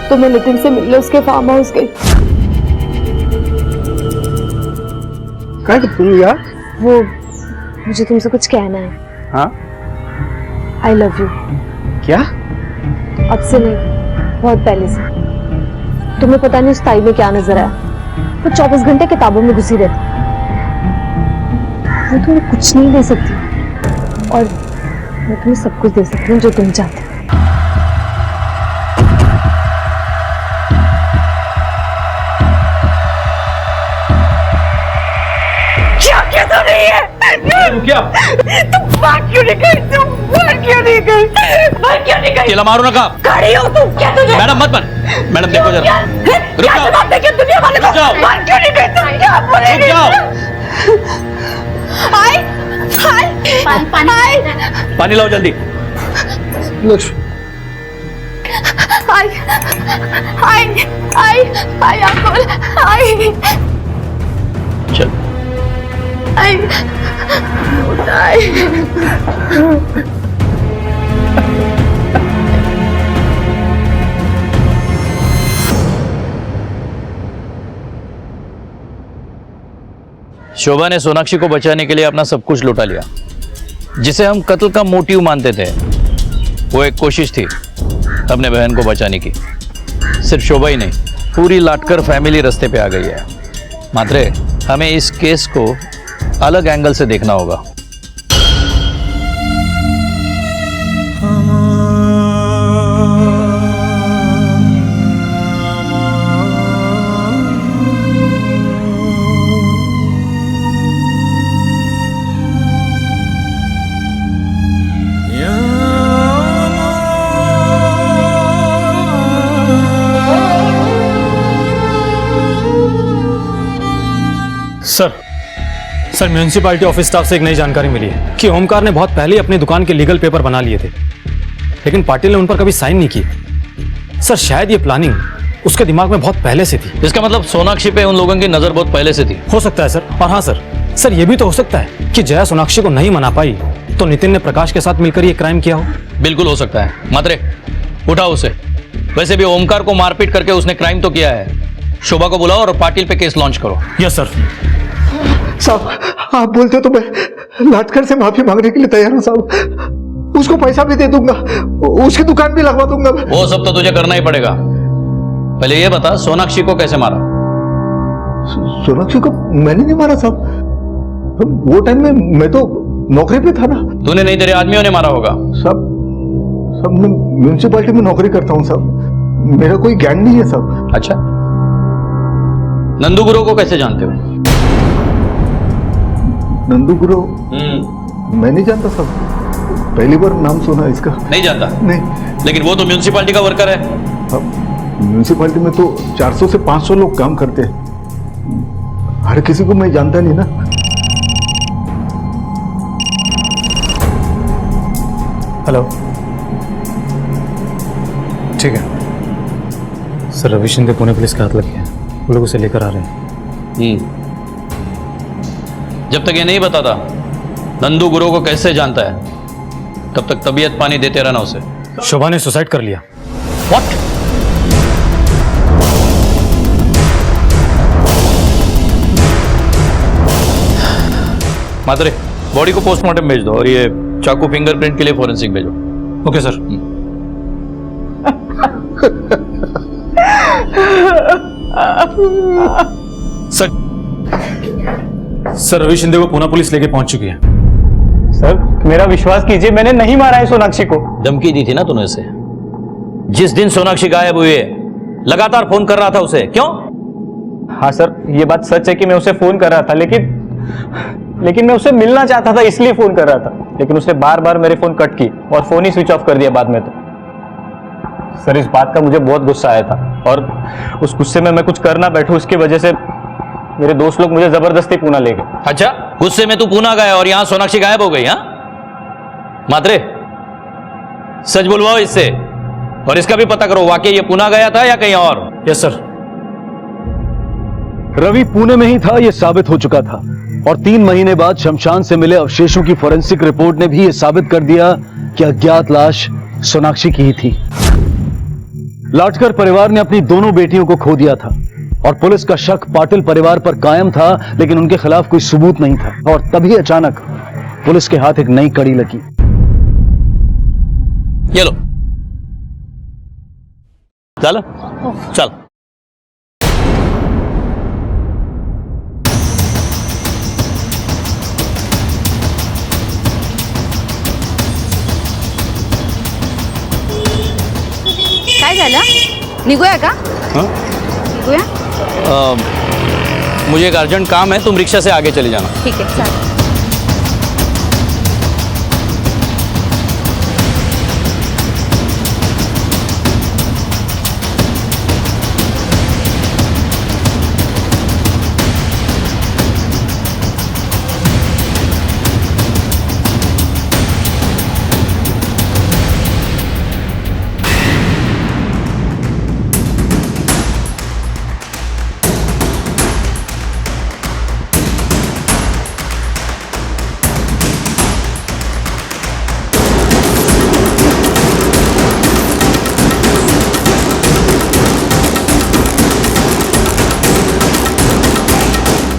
तो मैं नितिन से मिलने उसके फार्म हाउस गई। क्या तुम यार? वो मुझे तुमसे कुछ कहना है। हाँ? I love you. क्या? अब से नहीं, बहुत पहले से। तुम्हें पता नहीं उस ताई में क्या नजर आया, वो 24 घंटे किताबों में घुसी रहती, वो तुम्हें कुछ नहीं दे सकती और मैं तुम्हें सब कुछ दे सकती हूँ जो तुम चाहते हो। क्या? तुम बात क्यों नहीं कर? तुम बात क्यों नहीं कर? बात क्यों नहीं कर? केला मारो ना कहा? खड़ी हो तुम, क्या तुझे? मैडम मत बन। मैडम देखो जरा, रुक जाओ। जवाब देके दुनिया वाले को बात क्यों नहीं कर? तुम क्या बोलेगी? रुक जाओ। हाय हाय पानी पानी लाओ जल्दी। लक्ष्मी, हाय हाय हाय हाय अंकल, हाय चल। हाय हाय। शोभा ने सोनाक्षी को बचाने के लिए अपना सब कुछ लुटा लिया। जिसे हम कत्ल का मोटिव मानते थे, वो एक कोशिश थी अपने बहन को बचाने की। सिर्फ शोभा ही नहीं, पूरी लाटकर फैमिली रास्ते पे आ गई है। मात्रे, हमें इस केस को अलग एंगल से देखना होगा। सर म्यूनिसिपैलिटी ऑफिस स्टाफ से एक नई जानकारी मिली है कि ओमकार ने बहुत पहले ही अपनी दुकान के लीगल पेपर बना लिए थे, लेकिन पाटिल ने उन पर कभी साइन नहीं किए। सर शायद ये प्लानिंग उसके दिमाग में बहुत पहले से थी। इसका मतलब सोनाक्षी पे उन लोगों की नजर बहुत पहले से थी। हो सकता है सर। और हाँ सर, ये भी तो हो सकता है कि जया सोनाक्षी को नहीं मना पाई तो नितिन ने प्रकाश के साथ मिलकर ये क्राइम किया हो। बिल्कुल हो सकता है। मात्रे, उठाओ उसे। वैसे भी ओमकार को मारपीट करके उसने क्राइम तो किया है। शोभा को बुलाओ और पाटिल पे केस लॉन्च करो। Yes sir. साहब आप बोलते हो तो मैं लाटकर से माफी मांगने के लिए तैयार हूँ साहब। उसको पैसा भी दे दूंगा, उसकी दुकान भी लगवा दूंगा। वो सब तो तुझे करना ही पड़ेगा। पहले ये बता, सोनाक्षी को कैसे मारा? सोनाक्षी को मैंने नहीं मारा साहब। वो टाइम में मैं तो नौकरी पे था ना। तूने नहीं, तेरे आदमियों ने मारा होगा। सब मैं म्यूनिसिपैलिटी में नौकरी करता हूँ साहब, मेरा कोई गैंग नहीं है साहब। अच्छा, नंदू गुरु को कैसे जानते हो? नंदू गुरु मैं नहीं जानता साहब, पहली बार नाम सुना इसका। नहीं जानता? नहीं। लेकिन वो तो म्यूनिसिपैलिटी का वर्कर है। म्यूनिसिपैलिटी में तो 400 से 500 लोग काम करते हैं, हर किसी को मैं जानता नहीं ना। हेलो, ठीक है सर। रवि शिंदे पुणे पुलिस के हाथ लगे हैं, वो लोग उसे लेकर आ रहे हैं। जब तक ये नहीं बताता नंदू गुरु को कैसे जानता है, तब तक तबीयत पानी देते रहना उसे। शोभा ने सुसाइड कर लिया। व्हाट? मात्रे बॉडी को पोस्टमार्टम भेज दो और ये चाकू फिंगरप्रिंट के लिए फॉरेंसिक भेजो। Okay sir. Sir sir Ravi Shinde को पूना पुलिस लेके पहुंच चुकी है। सर मेरा विश्वास कीजिए, मैंने नहीं मारा है सोनाक्षी को। धमकी दी थी ना तूने उसे? जिस दिन सोनाक्षी गायब हुई है लगातार फोन कर रहा था उसे, क्यों? हाँ सर, ये बात सच है कि मैं उसे फोन कर रहा था, लेकिन मैं उसे मिलना चाहता था इसलिए फोन कर रहा था। लेकिन उसने बार बार मेरे फोन कट की और फोन ही स्विच ऑफ कर दिया बाद में। तो सर इस बात का मुझे बहुत गुस्सा आया था और उस गुस्से में मैं कुछ कर ना बैठूं, इसकी वजह से मेरे दोस्त लोग मुझे जबरदस्ती पूना ले गए। अच्छा, गुस्से में तू पूना गया और यहां सोनाक्षी गायब हो गई? हाँ मात्रे, सच बुलवाओ इससे और इसका भी पता करो वाकई ये पूना गया था या कहीं और। Yes sir. रवि पुणे में ही था यह साबित हो चुका था और 3 महीने बाद शमशान से मिले अवशेषों की फोरेंसिक रिपोर्ट ने भी यह साबित कर दिया कि अज्ञात लाश सोनाक्षी की ही थी। लाटकर परिवार ने अपनी दोनों बेटियों को खो दिया था और पुलिस का शक पाटिल परिवार पर कायम था, लेकिन उनके खिलाफ कोई सबूत नहीं था। और तभी अचानक पुलिस के हाथ एक नई कड़ी लगी। ये लो, चलो चल। काय झालं? निघूया का? निघूया? मुझे एक अर्जेंट काम है, तुम रिक्शा से आगे चले जाना। ठीक है चालेल।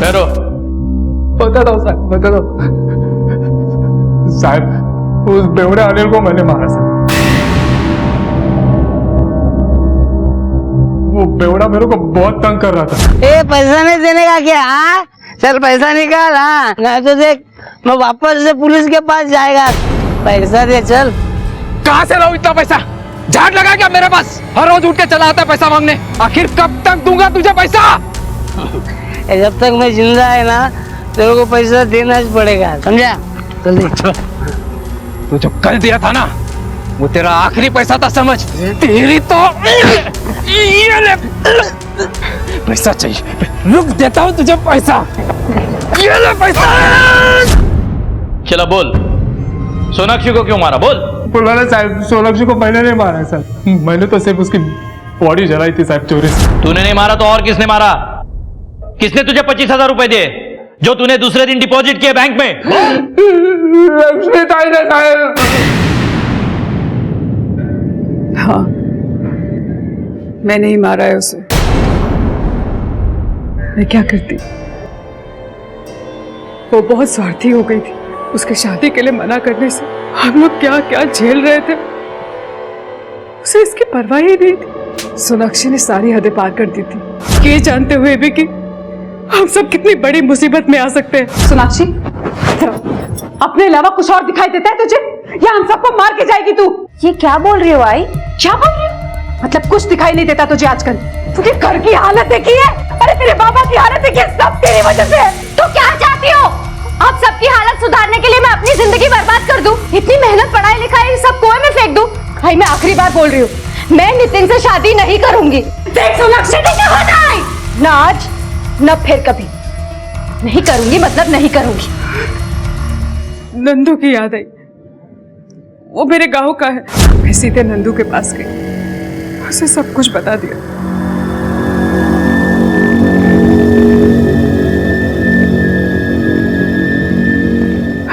ठहरो। बता दो साहब, बता दो साहब, उस बेवड़े अनिल को मैंने मारा सर। वो बेवड़ा मेरे को बहुत तंग कर रहा था। ए पैसा नहीं देने का क्या? हाँ चल पैसा निकाल। हाँ नहीं तो देख मैं वापस से पुलिस के पास जाएगा। पैसा दे चल। कहाँ से लाऊं इतना पैसा? झाड़ लगा क्या मेरे पास? हर रोज उठ के चला आता है पैसा मांगने। आखिर कब तक दूंगा तुझे पैसा? जब तक मैं जिंदा है ना तेरे को पैसा देना ही पड़ेगा, समझा? जल्दी चल। तू जो कल दिया था ना वो तेरा आखिरी पैसा था, समझ? तेरी तो ये ले पैसा चाहिए, रुक देता हूँ तुझे पैसा। ये ले पैसा। चला बोल, सोनाक्षी को क्यों मारा? बोल। पुलिस साहब, सोनाक्षी को मैंने नहीं मारा सर, मैंने तो सिर्फ उसकी बॉडी जलाई थी साहब, चोरी से। तूने नहीं मारा तो और किसने मारा? किसने तुझे 25,000 रुपए दिए जो तूने दूसरे दिन डिपॉजिट किए बैंक में? लक्ष्मी ताई ने साहब। हाँ मैंने ही मारा है उसे। मैं क्या करती, वो बहुत स्वार्थी हो गई थी। उसके शादी के लिए मना करने से हम लोग क्या क्या झेल रहे थे, उसे इसकी परवाह ही नहीं थी। सोनाक्षी ने सारी हदें पार कर दी थी, ये जानते हुए भी कि हम सब कितनी बड़ी मुसीबत में आ सकते हैं। सोनाक्षी, अपने अलावा कुछ और दिखाई देता है तुझे या हम सबको मार के जाएगी तू? ये क्या बोल रही हो आई? क्या बोल रही हो? मतलब कुछ दिखाई नहीं देता तुझे आजकल? तुझे घर की हालत देखी है? अरे तेरे बाबा की हालत देखी है, सब तेरी वजह से। तो क्या चाहती हो? अब सबकी हालत सुधारने के लिए मैं अपनी जिंदगी बर्बाद कर दूं? इतनी मेहनत पढ़ाई लिखाई सब कुएं में फेंक दूं? भाई मैं आखिरी बार बोल रही हूँ, मैं नितिन से शादी नहीं करूंगी। देख सोनाक्षी, ना आज न फिर कभी। नहीं करूंगी मतलब नहीं करूंगी। नंदू की याद आई, वो मेरे गांव का है। मैं सीधे नंदू के पास गई, उसे सब कुछ बता दिया।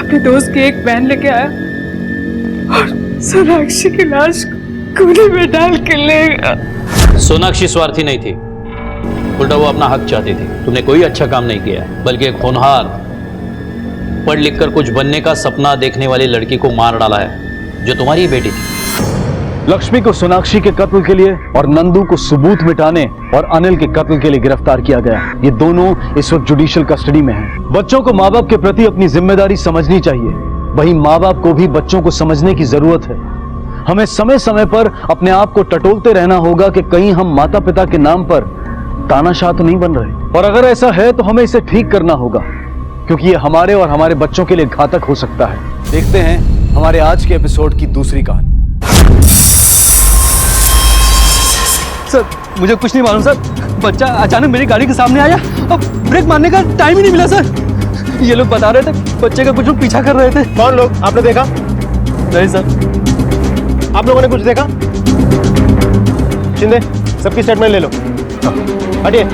अपने दोस्त की एक वैन लेके आया और सोनाक्षी की लाश कूड़े में डाल के ले गया। सोनाक्षी स्वार्थी नहीं थी, उल्टा वो अपना हक चाहती थी। तूने कोई अच्छा काम नहीं किया, बल्कि एक होनहार पढ़ लिख कर कुछ बनने का सपना देखने वाली लड़की को मार डाला है, जो तुम्हारी ही बेटी थी। लक्ष्मी को सोनाक्षी के कत्ल के लिए और नंदू को सबूत मिटाने और अनिल के कत्ल के लिए गिरफ्तार किया गया। ये दोनों इस वक्त जुडिशियल कस्टडी में हैं। बच्चों को माँ बाप के प्रति अपनी जिम्मेदारी समझनी चाहिए, वहीं माँ बाप को भी बच्चों को समझने की जरूरत है। हमें समय समय पर अपने आप को टटोलते रहना होगा कि कहीं हम माता पिता के नाम पर तानाशाह तो नहीं बन रहे, और अगर ऐसा है तो हमें इसे ठीक करना होगा, क्योंकि ये हमारे और हमारे बच्चों के लिए घातक हो सकता है। देखते हैं हमारे आज के एपिसोड की दूसरी कहानी। सर मुझे कुछ नहीं मालूम सर, बच्चा अचानक मेरी गाड़ी के सामने आया और ब्रेक मारने का टाइम ही नहीं मिला सर। ये लोग बता रहे थे बच्चे का कुछ लोग पीछा कर रहे थे। कौन लोग? आपने देखा? नहीं सर। आप लोगों ने कुछ देखा? शिंदे, सबकी स्टेटमेंट ले लो। हटिए।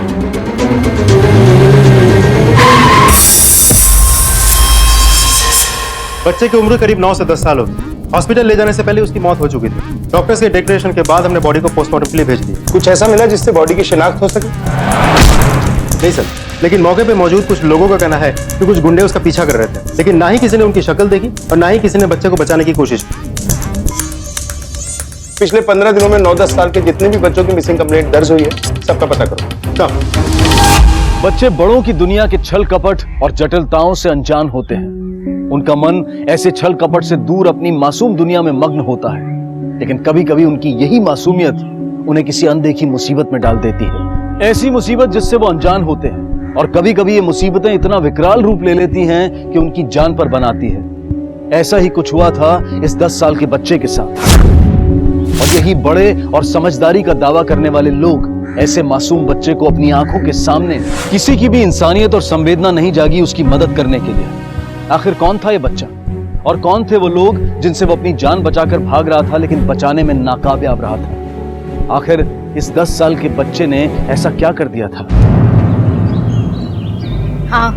बच्चे की उम्र करीब 9 से 10 साल होगी। हॉस्पिटल ले जाने से पहले उसकी मौत हो चुकी थी। डॉक्टर्स के डिक्लेरेशन के बाद हमने बॉडी को पोस्टमार्टम के लिए भेज दी। कुछ ऐसा मिला जिससे बॉडी की शिनाख्त हो सके? नहीं सर, लेकिन मौके पे मौजूद कुछ लोगों का कहना है कि कुछ गुंडे उसका पीछा कर रहे थे, लेकिन ना ही किसी ने उनकी शक्ल देखी और ना ही किसी ने बच्चे को बचाने की कोशिश की। पिछले 15 दिनों में 9-10 साल के जितने भी बच्चों की मिसिंग कंप्लेंट दर्ज हुई है, सबका पता करो। कब? बच्चे बड़ों की दुनिया के छल कपट और जटिलताओं से अनजान होते हैं। उनका मन ऐसे छल कपट से दूर अपनी मासूम दुनिया में मग्न होता है, लेकिन कभी कभी उनकी यही मासूमियत उन्हें किसी अनदेखी मुसीबत में डाल देती है। ऐसी मुसीबत जिससे वो अनजान होते हैं, और कभी कभी ये मुसीबतें इतना विकराल रूप ले लेती हैं कि उनकी जान पर बनाती है। ऐसा ही कुछ हुआ था इस 10 साल के बच्चे के साथ, और यही बड़े और समझदारी का दावा करने वाले लोग ऐसे मासूम बच्चे को अपनी आंखों के सामने, किसी की भी इंसानियत और संवेदना नहीं जागी उसकी मदद करने के लिए। आखिर कौन था ये बच्चा, और कौन थे वो लोग जिनसे वो अपनी जान बचाकर भाग रहा था लेकिन बचाने में नाकामयाब रहा था? आखिर इस 10 साल के बच्चे ने ऐसा क्या कर दिया था? हाँ,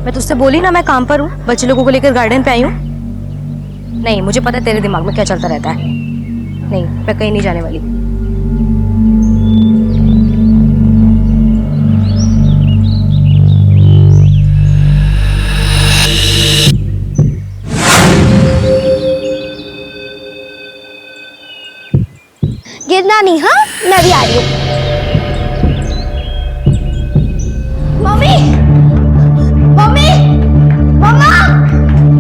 मैं तुझसे बोली ना मैं काम पर हूँ, बच्चे लोगों को लेकर गार्डन पे आई हूँ। नहीं, मुझे पता है तेरे दिमाग में क्या चलता रहता है। नहीं, मैं कहीं नहीं जाने वाली। गिरना नहीं, हाँ? मैं भी आ रही हूँ। मम्मी, मम्मी, मम्मा,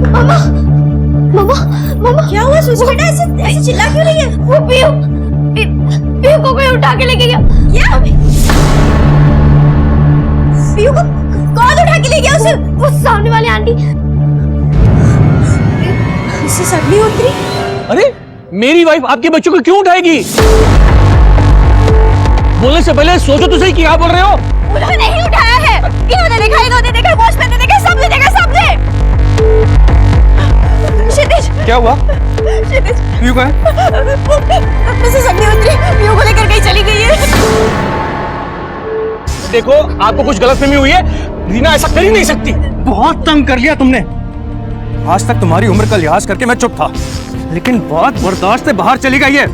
मम्मा, मम्मा, मम्मा, क्या हुआ सुजी बेटा? ऐसे चिल्ला क्यों रही है? वो पीयू को कोई उठा के लेके गया। क्या? पीयू को कौन उठा के ले गया उसे? वो सामने वाली आंटी। इससे सडनी उतरी। अरे मेरी वाइफ आपके बच्चों को क्यों उठाएगी? बोलने से पहले सोचो तो सही क्या बोल रहे हो। उन्होंने नहीं उठाया है। इन्होंने देखा, इन्होंने देखा, वॉचमैन ने देखा, सबने देखा, सबने। क्षितिज, क्या हुआ? क्षितिज, पीयू कहाँ है? मिसेस अग्नि उतरी, पीयू को लेकर कहीं चली गई है। देखो आपको कुछ गलतफहमी हुई है। रीना ऐसा कर ही नहीं सकती। बहुत तंग कर लिया तुमने। आज तक तुम्हारी उम्र का लिहाज करके मैं चुप था, लेकिन बहुत बर्दाश्त से बाहर चली गई है।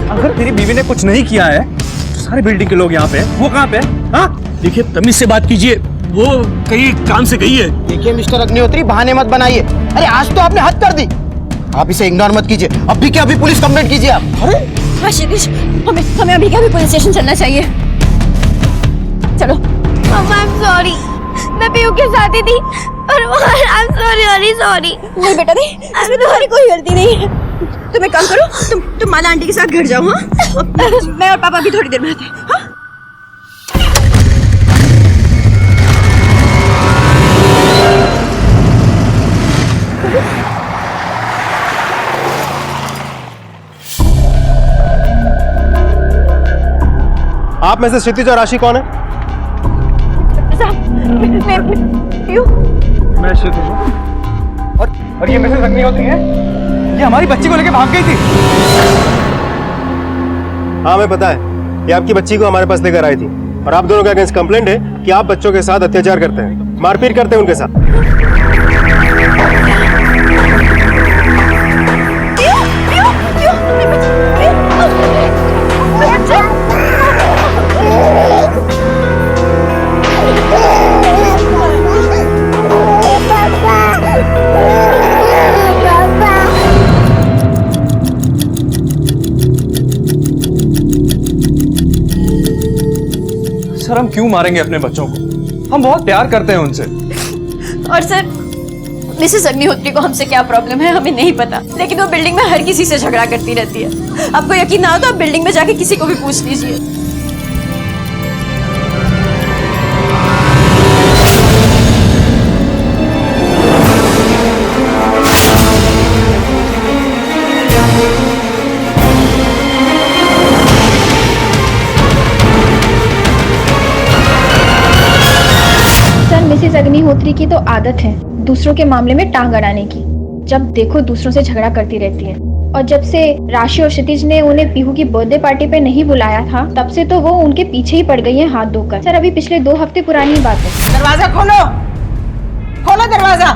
अगर तेरी बीवी ने कुछ नहीं किया है तो सारे बिल्डिंग के लोग यहाँ पे, वो कहाँ पे? हाँ देखिए, तमीज से बात कीजिए, वो कहीं काम से गई है। देखिए मिस्टर अग्निहोत्री, बहाने मत बनाइए। अरे आज तो आपने हद कर दी। आप इसे इग्नोर मत कीजिए। अभी के अभी पुलिस कंप्लेंट कीजिए आप। अरे हाँ क्षितिज, हमें अभी के अभी पुलिस स्टेशन चलना चाहिए। चलो। मम्मा, आई एम सॉरी। मैं पीयू के साथ ही थी और आई एम सॉरी। नहीं बेटा नहीं, इसमें तुम्हारी कोई गलती नहीं है। तुम एक काम करो, तुम माला आंटी के साथ घर जाओ। हाँ, मैं और पापा भी थोड़ी देर में आते हैं। हाँ? आप में से क्षितिज और राशि कौन है? मैं शिव हूँ। और ये मिसेस अग्निहोत्री है? ये हमारी बच्ची को लेके भाग गई थी। हाँ हमें पता है, ये आपकी बच्ची को हमारे पास लेकर आई थी, और आप दोनों के अगेंस्ट कंप्लेंट है कि आप बच्चों के साथ अत्याचार करते हैं, मारपीट करते हैं उनके साथ। हम क्यों मारेंगे अपने बच्चों को? हम बहुत प्यार करते हैं उनसे। और सर, मिसेस अग्निहोत्री को हमसे क्या प्रॉब्लम है हमें नहीं पता, लेकिन वो बिल्डिंग में हर किसी से झगड़ा करती रहती है। आपको यकीन ना हो तो आप बिल्डिंग में जाके किसी को भी पूछ लीजिए। मिसेस अग्निहोत्री की तो आदत है दूसरों के मामले में टांग अड़ाने की। जब देखो दूसरों से झगड़ा करती रहती है। और जब से राशि और क्षितिज ने उन्हें पीहू की बर्थडे पार्टी पे नहीं बुलाया था, तब से तो वो उनके पीछे ही पड़ गई हैं हाथ धोकर। सर, अभी पिछले 2 हफ्ते पुरानी बात है। दरवाजा खोलो, खोलो दरवाजा।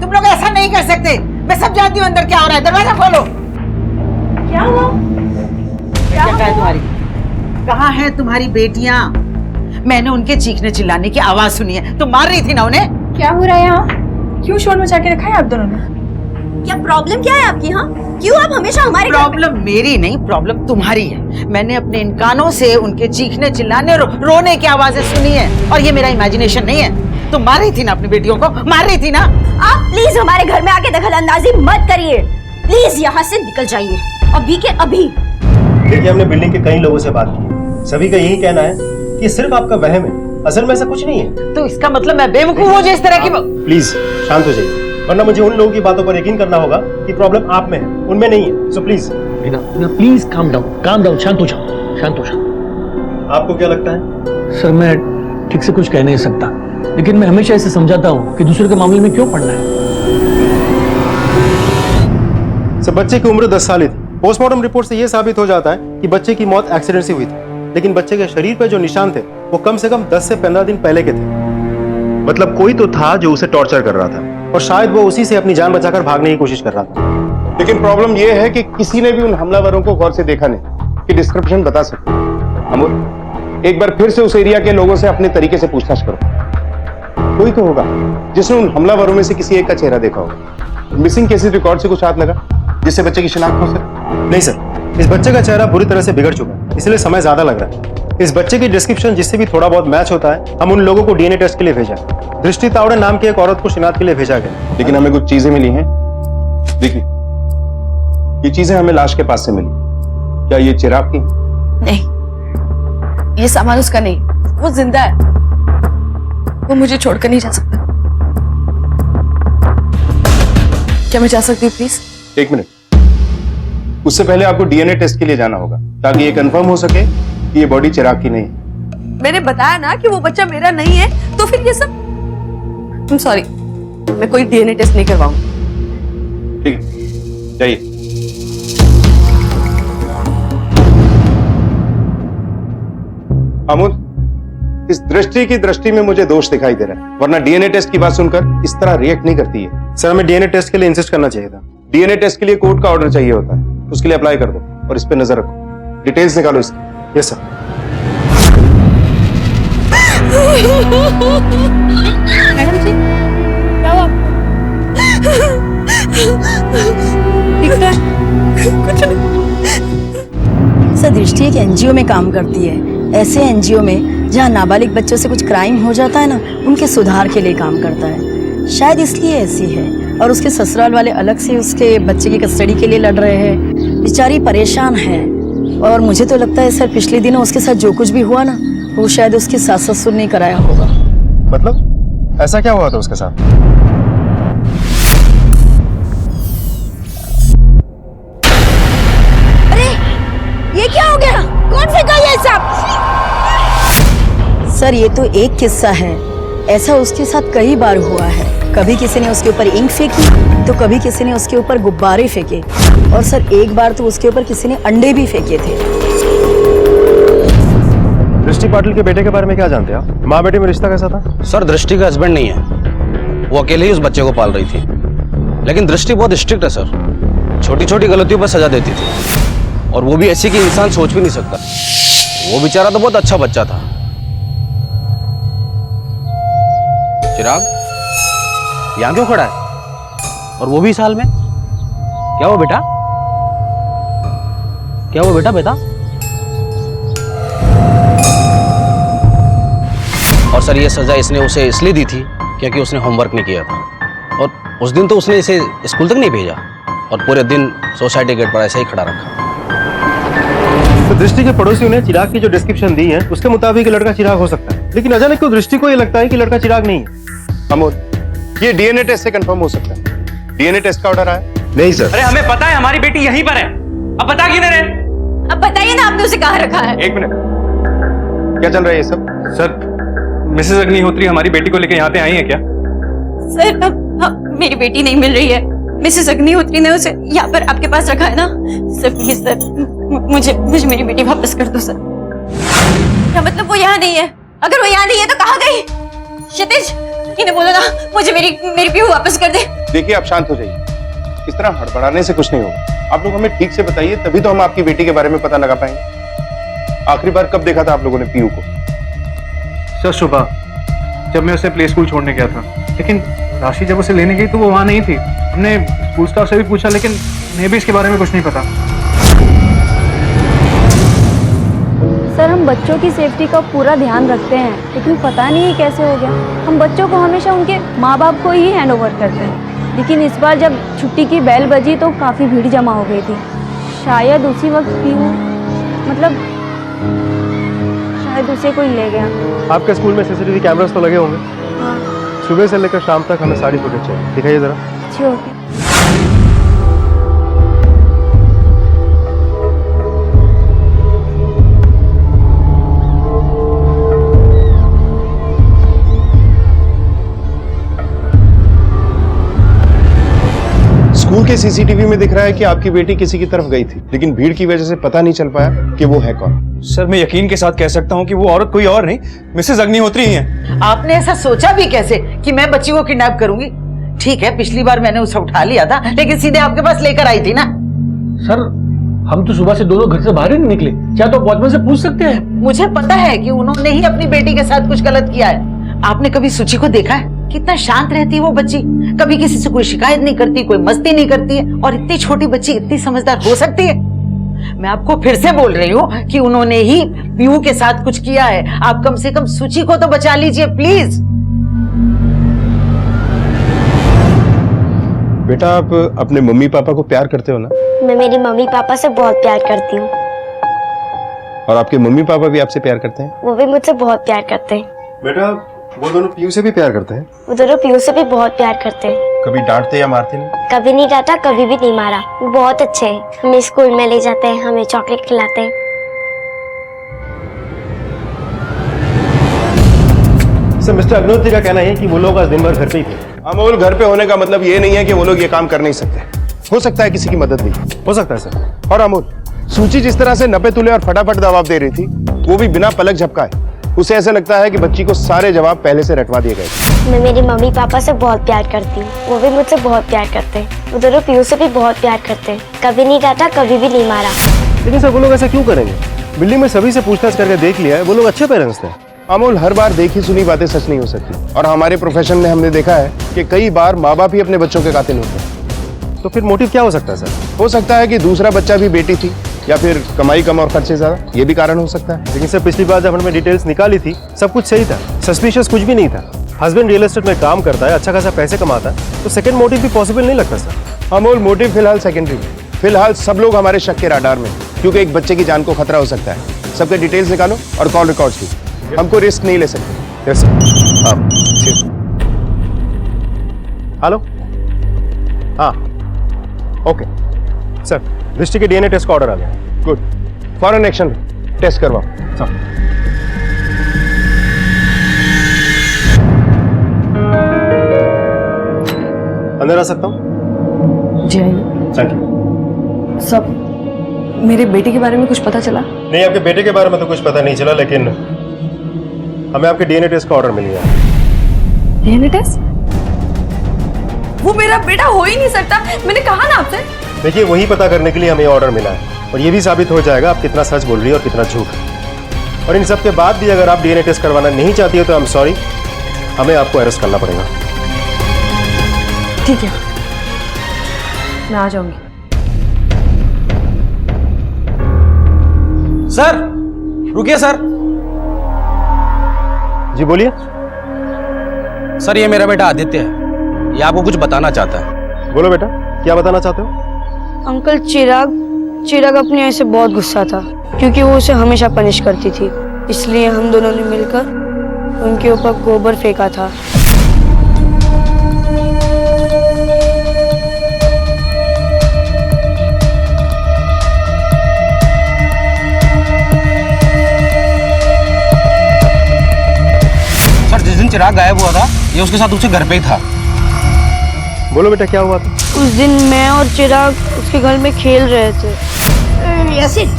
तुम लोग ऐसा नहीं कर सकते। मैं सब जानती हूँ अंदर क्या हो रहा है। दरवाजा खोलो। क्या हुआ? क्या है तुम्हारी? कहाँ है तुम्हारी बेटियाँ? मैंने उनके चीखने चिल्लाने की आवाज सुनी है। तुम मार रही थी ना उन्हें? क्या हो रहा है यहाँ? क्यों शोर मचा के रखा है आप दोनों ने? क्या प्रॉब्लम क्या है आपकी? यहाँ क्यों आप हमेशा हमारे प्रॉब्लम मेरी नहीं, प्रॉब्लम तुम्हारी है। मैंने अपने इन कानों से उनके चीखने चिल्लाने और रोने की आवाजें सुनी है, और ये मेरा इमेजिनेशन नहीं है। तुम मार रही थी ना अपनी बेटियों को, मार रही थी ना? आप प्लीज हमारे घर में आके दखल अंदाजी मत करिए। प्लीज यहाँ से निकल जाइए अभी के अभी। देखिए, हमने बिल्डिंग के कई लोगों से बात की, सभी का यही कहना है कि सिर्फ आपका वहम है, असल में ऐसा कुछ नहीं है। तो इसका मतलब मैं बेवकूफ हूँ जो इस तरह की? प्लीज शांत हो जाइए, वरना मुझे उन लोगों की बातों पर यकीन करना होगा कि प्रॉब्लम आप में है, उनमें नहीं है। So please please calm down, शांत हो जाओ। आपको क्या लगता है? सर, मैं ठीक से कुछ कह नहीं सकता, लेकिन मैं हमेशा इसे समझाता हूँ कि दूसरे के मामले में क्यों पड़ना है। सर, बच्चे की उम्र 10 साल ही थी। पोस्टमार्टम रिपोर्ट से यह साबित हो जाता है कि बच्चे की मौत एक्सीडेंट से हुई थी, लेकिन बच्चे के शरीर पर जो निशान थे वो कम से कम 10 से 15 दिन पहले के थे। मतलब कोई तो था जो उसे टॉर्चर कर रहा था, और शायद वो उसी से अपनी जान बचाकर भागने की कोशिश कर रहा था। लेकिन प्रॉब्लम यह है कि किसी ने भी उन हमलावरों को गौर से देखा नहीं कि डिस्क्रिप्शन बता सके। अमूल, एक बार फिर से उस एरिया के लोगों से अपने तरीके से पूछताछ करो। कोई तो होगा जिसने उन हमलावरों में से किसी एक का चेहरा देखा होगा। मिसिंग केसेस रिकॉर्ड से कुछ हाथ लगा जिससे बच्चे की शिनाख्त हो सके? नहीं सर, इस बच्चे का चेहरा बुरी तरह से बिगड़ चुका है, इसलिए समय ज्यादा लग रहा है। इस बच्चे की डिस्क्रिप्शन जिससे भी थोड़ा बहुत मैच होता है, हम उन लोगों को डीएनए टेस्ट के लिए भेजा। दृष्टि तावड़े नाम की एक औरत को शिनाख्त के लिए भेजा गया। लेकिन हमें कुछ चीजें मिली हैं। देखिए, ये चीजें हमें लाश के पास से मिली। क्या ये चिराग की? नहीं, ये सामान उसका नहीं, वो जिंदा है। वो मुझे छोड़कर नहीं जा सकता। क्या मैं जा सकती हूँ प्लीज? एक मिनट, उससे पहले आपको डीएनए टेस्ट के लिए जाना होगा ताकि ये कंफर्म हो सके कि ये बॉडी चिराग की नहीं है। मैंने बताया ना कि वो बच्चा मेरा नहीं है, तो फिर ये सब। सॉरी, मैं कोई डीएनए टेस्ट नहीं करवाऊंगी। ठीक है, जाइए। अमूल, इस दृष्टि में मुझे दोष दिखाई दे रहा है, वरना डीएनए टेस्ट की बात सुनकर इस तरह रिएक्ट नहीं करती है। सर, हमें डीएनए टेस्ट के लिए इंसिस्ट करना चाहिए था। डीएनए टेस्ट के लिए कोर्ट का ऑर्डर चाहिए होता है, उसके लिए अप्लाई कर दो और इस पे नजर रखो। डिटेल्स निकालो इसकी। Yes sir. मैडम जी, क्या हुआ? ठीक है, कुछ नहीं। सर, दृष्टि एक एनजीओ में काम करती है। ऐसे एनजीओ में जहाँ नाबालिग बच्चों से कुछ क्राइम हो जाता है ना, उनके सुधार के लिए काम करता है। शायद इसलिए ऐसी है। और उसके ससुराल वाले अलग से उसके बच्चे की कस्टडी के लिए लड़ रहे हैं। बेचारी परेशान है। और मुझे तो लगता है सर, पिछले दिनों उसके साथ जो कुछ भी हुआ ना, वो शायद उसके सास ससुर ने कराया होगा। मतलब ऐसा क्या हुआ था उसके साथ? अरे, ये क्या हो गया? कौन फेंका ये सब? सर, ये तो एक किस्सा है, ऐसा उसके साथ कई बार हुआ है। कभी किसी ने उसके ऊपर इंक फेंकी, तो कभी किसी ने उसके ऊपर गुब्बारे फेंके, और सर एक बार तो उसके ऊपर किसी ने अंडे भी फेंके थे। दृष्टि पाटिल के बेटे के बारे में क्या जानते हैं आप? माँ बेटे में रिश्ता कैसा था? सर, दृष्टि का हस्बैंड नहीं है, वो अकेले ही उस बच्चे को पाल रही थी। लेकिन दृष्टि बहुत स्ट्रिक्ट है सर, छोटी छोटी गलतियों पर सजा देती थी, और वो भी ऐसी कि इंसान सोच भी नहीं सकता। वो बेचारा तो बहुत अच्छा बच्चा था। चिराग, यहाँ क्यों खड़ा है? और वो भी साल में? क्या हुआ बेटा? क्या हुआ बेटा? और सर ये सजा इसने उसे इसलिए दी थी क्योंकि उसने होमवर्क नहीं किया था, और उस दिन तो उसने इसे स्कूल तक नहीं भेजा और पूरे दिन सोसाइटी गेट पर ऐसे ही खड़ा रखा। तो दृष्टि के पड़ोसियों ने चिराग की जो डिस्क्रिप्शन दी है उसके मुताबिक लड़का चिराग हो सकता है, लेकिन अचानक क्यों दृष्टि को ये लगता है कि लड़का चिराग नहीं है? अमोल, ये डीएनए टेस्ट से कंफर्म हो सकता है। डीएनए टेस्ट का ऑर्डर आया? नहीं सर। अरे हमें पता है हमारी बेटी यहीं पर है, अब बता किधर है? अब बताइए ना आपने उसे कहाँ रखा है? 1 मिनट, क्या चल रहा है ये सब? सर मिसेस अग्निहोत्री हमारी बेटी को लेकर यहाँ पे आई है क्या? सर मेरी बेटी नहीं मिल रही है। मिसेस अग्निहोत्री ने उसे यहाँ पर आपके पास रखा है ना। सर प्लीज सर, मुझे मेरी बेटी वापस कर दो सर। क्या मतलब वो यहाँ नहीं है? अगर वो यहाँ नहीं है तो कहाँ गई? क्षितिज, इन्हें बोलो ना मुझे मेरी पीहू वापस कर दे। देखिए आप शांत हो जाइए, इस तरह हड़बड़ाने से कुछ नहीं होगा। आप लोग हमें ठीक से बताइए, तभी तो हम आपकी बेटी के बारे में पता लगा पाएंगे। आखिरी बार कब देखा था आप लोगों ने पीयू को? सर सुबह, जब मैं उसे प्ले स्कूल छोड़ने गया था, लेकिन राशि जब उसे लेने गई तो वो वहां नहीं थी। हमने स्कूल स्टाफ से भी पूछा, लेकिन उन्हें भी इसके बारे में कुछ नहीं पता। सर हम बच्चों की सेफ्टी का पूरा ध्यान रखते हैं, लेकिन पता नहीं कैसे हो गया, हम बच्चों को हमेशा उनके माँ बाप को ही हैंड ओवर करते हैं। लेकिन इस बार जब छुट्टी की बेल बजी तो काफ़ी भीड़ जमा हो गई थी। शायद उसी वक्त पीहू, मतलब शायद उसे कोई ले गया। आपके स्कूल में सीसीटीवी कैमरास तो लगे होंगे? हाँ। सुबह से लेकर शाम तक हमें सारी फुटेज चाहिए, दिखाइए जरा। जी ओके। स्कूल के सीसीटीवी में दिख रहा है कि आपकी बेटी किसी की तरफ गई थी, लेकिन भीड़ की वजह से पता नहीं चल पाया कि वो है कौन। सर मैं यकीन के साथ कह सकता हूँ कि वो औरत कोई और नहीं, मिसेस अग्निहोत्री ही है। आपने ऐसा सोचा भी कैसे कि मैं बच्ची को किडनैप करूंगी? ठीक है, पिछली बार मैंने उसे उठा लिया था, लेकिन सीधे आपके पास लेकर आई थी ना। सर हम तो सुबह से दोनों घर से बाहर ही नहीं निकले, क्या तो वॉचमैन से पूछ सकते हैं? मुझे पता है कि उन्होंने ही अपनी बेटी के साथ कुछ गलत किया है। आपने कभी सुची को देखा है? कितना शांत रहती है वो बच्ची, कभी किसी से कोई शिकायत नहीं करती, कोई मस्ती नहीं करती है, और इतनी छोटी बच्ची इतनी समझदार हो सकती है? मैं आपको फिर से बोल रही हूँ कि उन्होंने ही पीहू के साथ कुछ किया है। आप कम से कम सुची को तो बचा लीजिए प्लीज। बेटा आप अपने मम्मी पापा को प्यार करते हो ना? मैं मेरी मम्मी पापा से बहुत प्यार करती हूँ। और आपके मम्मी पापा भी आपसे प्यार करते हैं? वो भी मुझसे बहुत प्यार करते हैं। बेटा वो दोनों पीयू से भी प्यार करते हैं? वो दोनों पीहू से भी बहुत प्यार करते हैं। कभी डांटते या मारते नहीं? कभी नहीं डांटा, कभी भी नहीं मारा। वो बहुत अच्छे हैं, हमें स्कूल में ले जाते हैं, हमें चॉकलेट खिलाते हैं। सर मिस्टर अग्निहोत्री का कहना है कि वो लोग आज दिन भर घर पे ही थे। अमोल, घर पे होने का मतलब ये नहीं है कि वो लोग ये काम कर नहीं सकते। हो सकता है किसी की मदद भी हो सकता है सर। और अमोल, सूची जिस तरह से नपे तुले और फटाफट जवाब दे रही थी, वो भी बिना पलक झपकाए, उसे ऐसा लगता है कि बच्ची को सारे जवाब पहले से रटवा दिए गए। मैं मेरी मम्मी पापा से बहुत प्यार करती हूँ, वो भी मुझसे बहुत प्यार करते हैं। वो दोनों पीहू से भी बहुत प्यार करते हैं, कभी नहीं डांटा, कभी भी नहीं मारा। लेकिन सर वो लोग ऐसा क्यों करेंगे? बिल्डिंग में सभी से पूछताछ करके देख लिया है, वो लोग अच्छे पेरेंट्स थे। अमोल, हर बार देखी सुनी बातें सच नहीं हो सकती, और हमारे प्रोफेशन में हमने देखा है कि कई बार माँ बाप ही अपने बच्चों के कातिल होते हैं। तो फिर मोटिव क्या हो सकता है सर? हो सकता है कि दूसरा बच्चा भी बेटी थी, या फिर कमाई कम और खर्चे ज्यादा, ये भी कारण हो सकता है। लेकिन सर पिछली बार जब हमने डिटेल्स निकाली थी सब कुछ सही था, सस्पिशियस कुछ भी नहीं था। हस्बैंड रियल एस्टेट में काम करता है, अच्छा खासा पैसे कमाता है, तो सेकंड मोटिव भी पॉसिबल नहीं लगता सर। अमोल, मोटिव फिलहाल सेकेंडरी है। फिलहाल सब लोग हमारे शक के राडार में, क्योंकि एक बच्चे की जान को खतरा हो सकता है। सबके डिटेल्स निकालो और कॉल रिकॉर्ड्स भी। हमको रिस्क नहीं ले सकते। Yes sir. हाँ ठीक। हेलो, हाँ ओके सर, दृष्टि के डीएनए टेस्ट का ऑर्डर आ गया। गुड, फॉरन एक्शन टेस्ट करवाओ। अंदर आ सकता हूँ? जी आइए। Thank you. सब मेरे बेटे के बारे में कुछ पता चला? नहीं, आपके बेटे के बारे में तो कुछ पता नहीं चला, लेकिन हमें आपके डीएनए टेस्ट का ऑर्डर मिल गया। DNA test? वो मेरा बेटा हो ही नहीं सकता, मैंने कहा ना आपसे। देखिए, वही पता करने के लिए हमें ऑर्डर मिला है, और ये भी साबित हो जाएगा आप कितना सच बोल रही है और कितना झूठ। और इन सब के बाद भी अगर आप डीएनए टेस्ट करवाना नहीं चाहती हो तो आई एम सॉरी, हमें आपको अरेस्ट करना पड़ेगा। ठीक है, मैं आ जाऊंगी। सर रुकिए सर, जी बोलिए। सर ये मेरा बेटा आदित्य है, ये आपको कुछ बताना चाहता है। बोलो बेटा, क्या बताना चाहते हो? अंकल चिराग अपनी आई से बहुत गुस्सा था क्योंकि वो उसे हमेशा पनिश करती थी, इसलिए हम दोनों ने मिलकर उनके ऊपर गोबर फेंका था। सर जिस दिन चिराग गायब हुआ था ये उसके साथ उसके घर पे ही था। बोलो बेटा, क्या हुआ था? उस दिन मैं और चिराग उसके घर में खेल रहे थे। यासिन,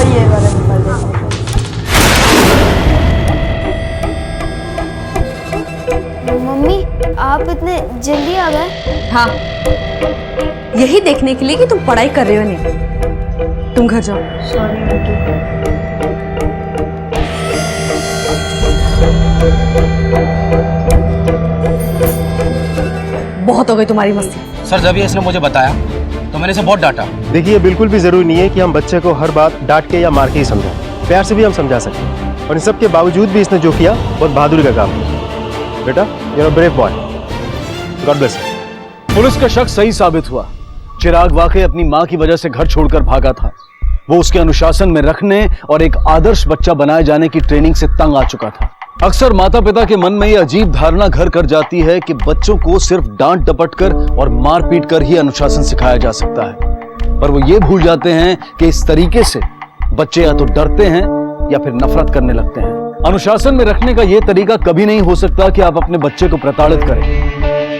ये वाला निकाल दो। मम्मी आप इतने जल्दी आ गए? हाँ, यही देखने के लिए कि तुम पढ़ाई कर रहे हो नहीं। तुम घर जाओ। सॉरी बहुत हो गई तुम्हारी मस्ती। सर जब ये इसने मुझे बताया तो मैंने इसे बहुत डांटा। देखिए, बिल्कुल भी जरूरी नहीं है कि हम बच्चे को हर बात डांट के या मार के ही समझाएं। प्यार से भी हम समझा सकते हैं, और इन सब के बावजूद भी इसने जो किया बहुत बहादुरी का काम किया। बेटा, you are brave boy, God bless you. Police का शक सही साबित हुआ। चिराग वाकई अपनी मां की वजह से घर छोड़कर भागा था। वो उसके अनुशासन में रखने और एक आदर्श बच्चा बनाए जाने की ट्रेनिंग से तंग आ चुका था। अक्सर माता पिता के मन में ये अजीब धारणा घर कर जाती है कि बच्चों को सिर्फ डांट डपट कर और मार पीट कर ही अनुशासन सिखाया जा सकता है, पर वो ये भूल जाते हैं कि इस तरीके से बच्चे या तो डरते हैं या फिर नफरत करने लगते हैं। अनुशासन में रखने का यह तरीका कभी नहीं हो सकता कि आप अपने बच्चे को प्रताड़ित करें,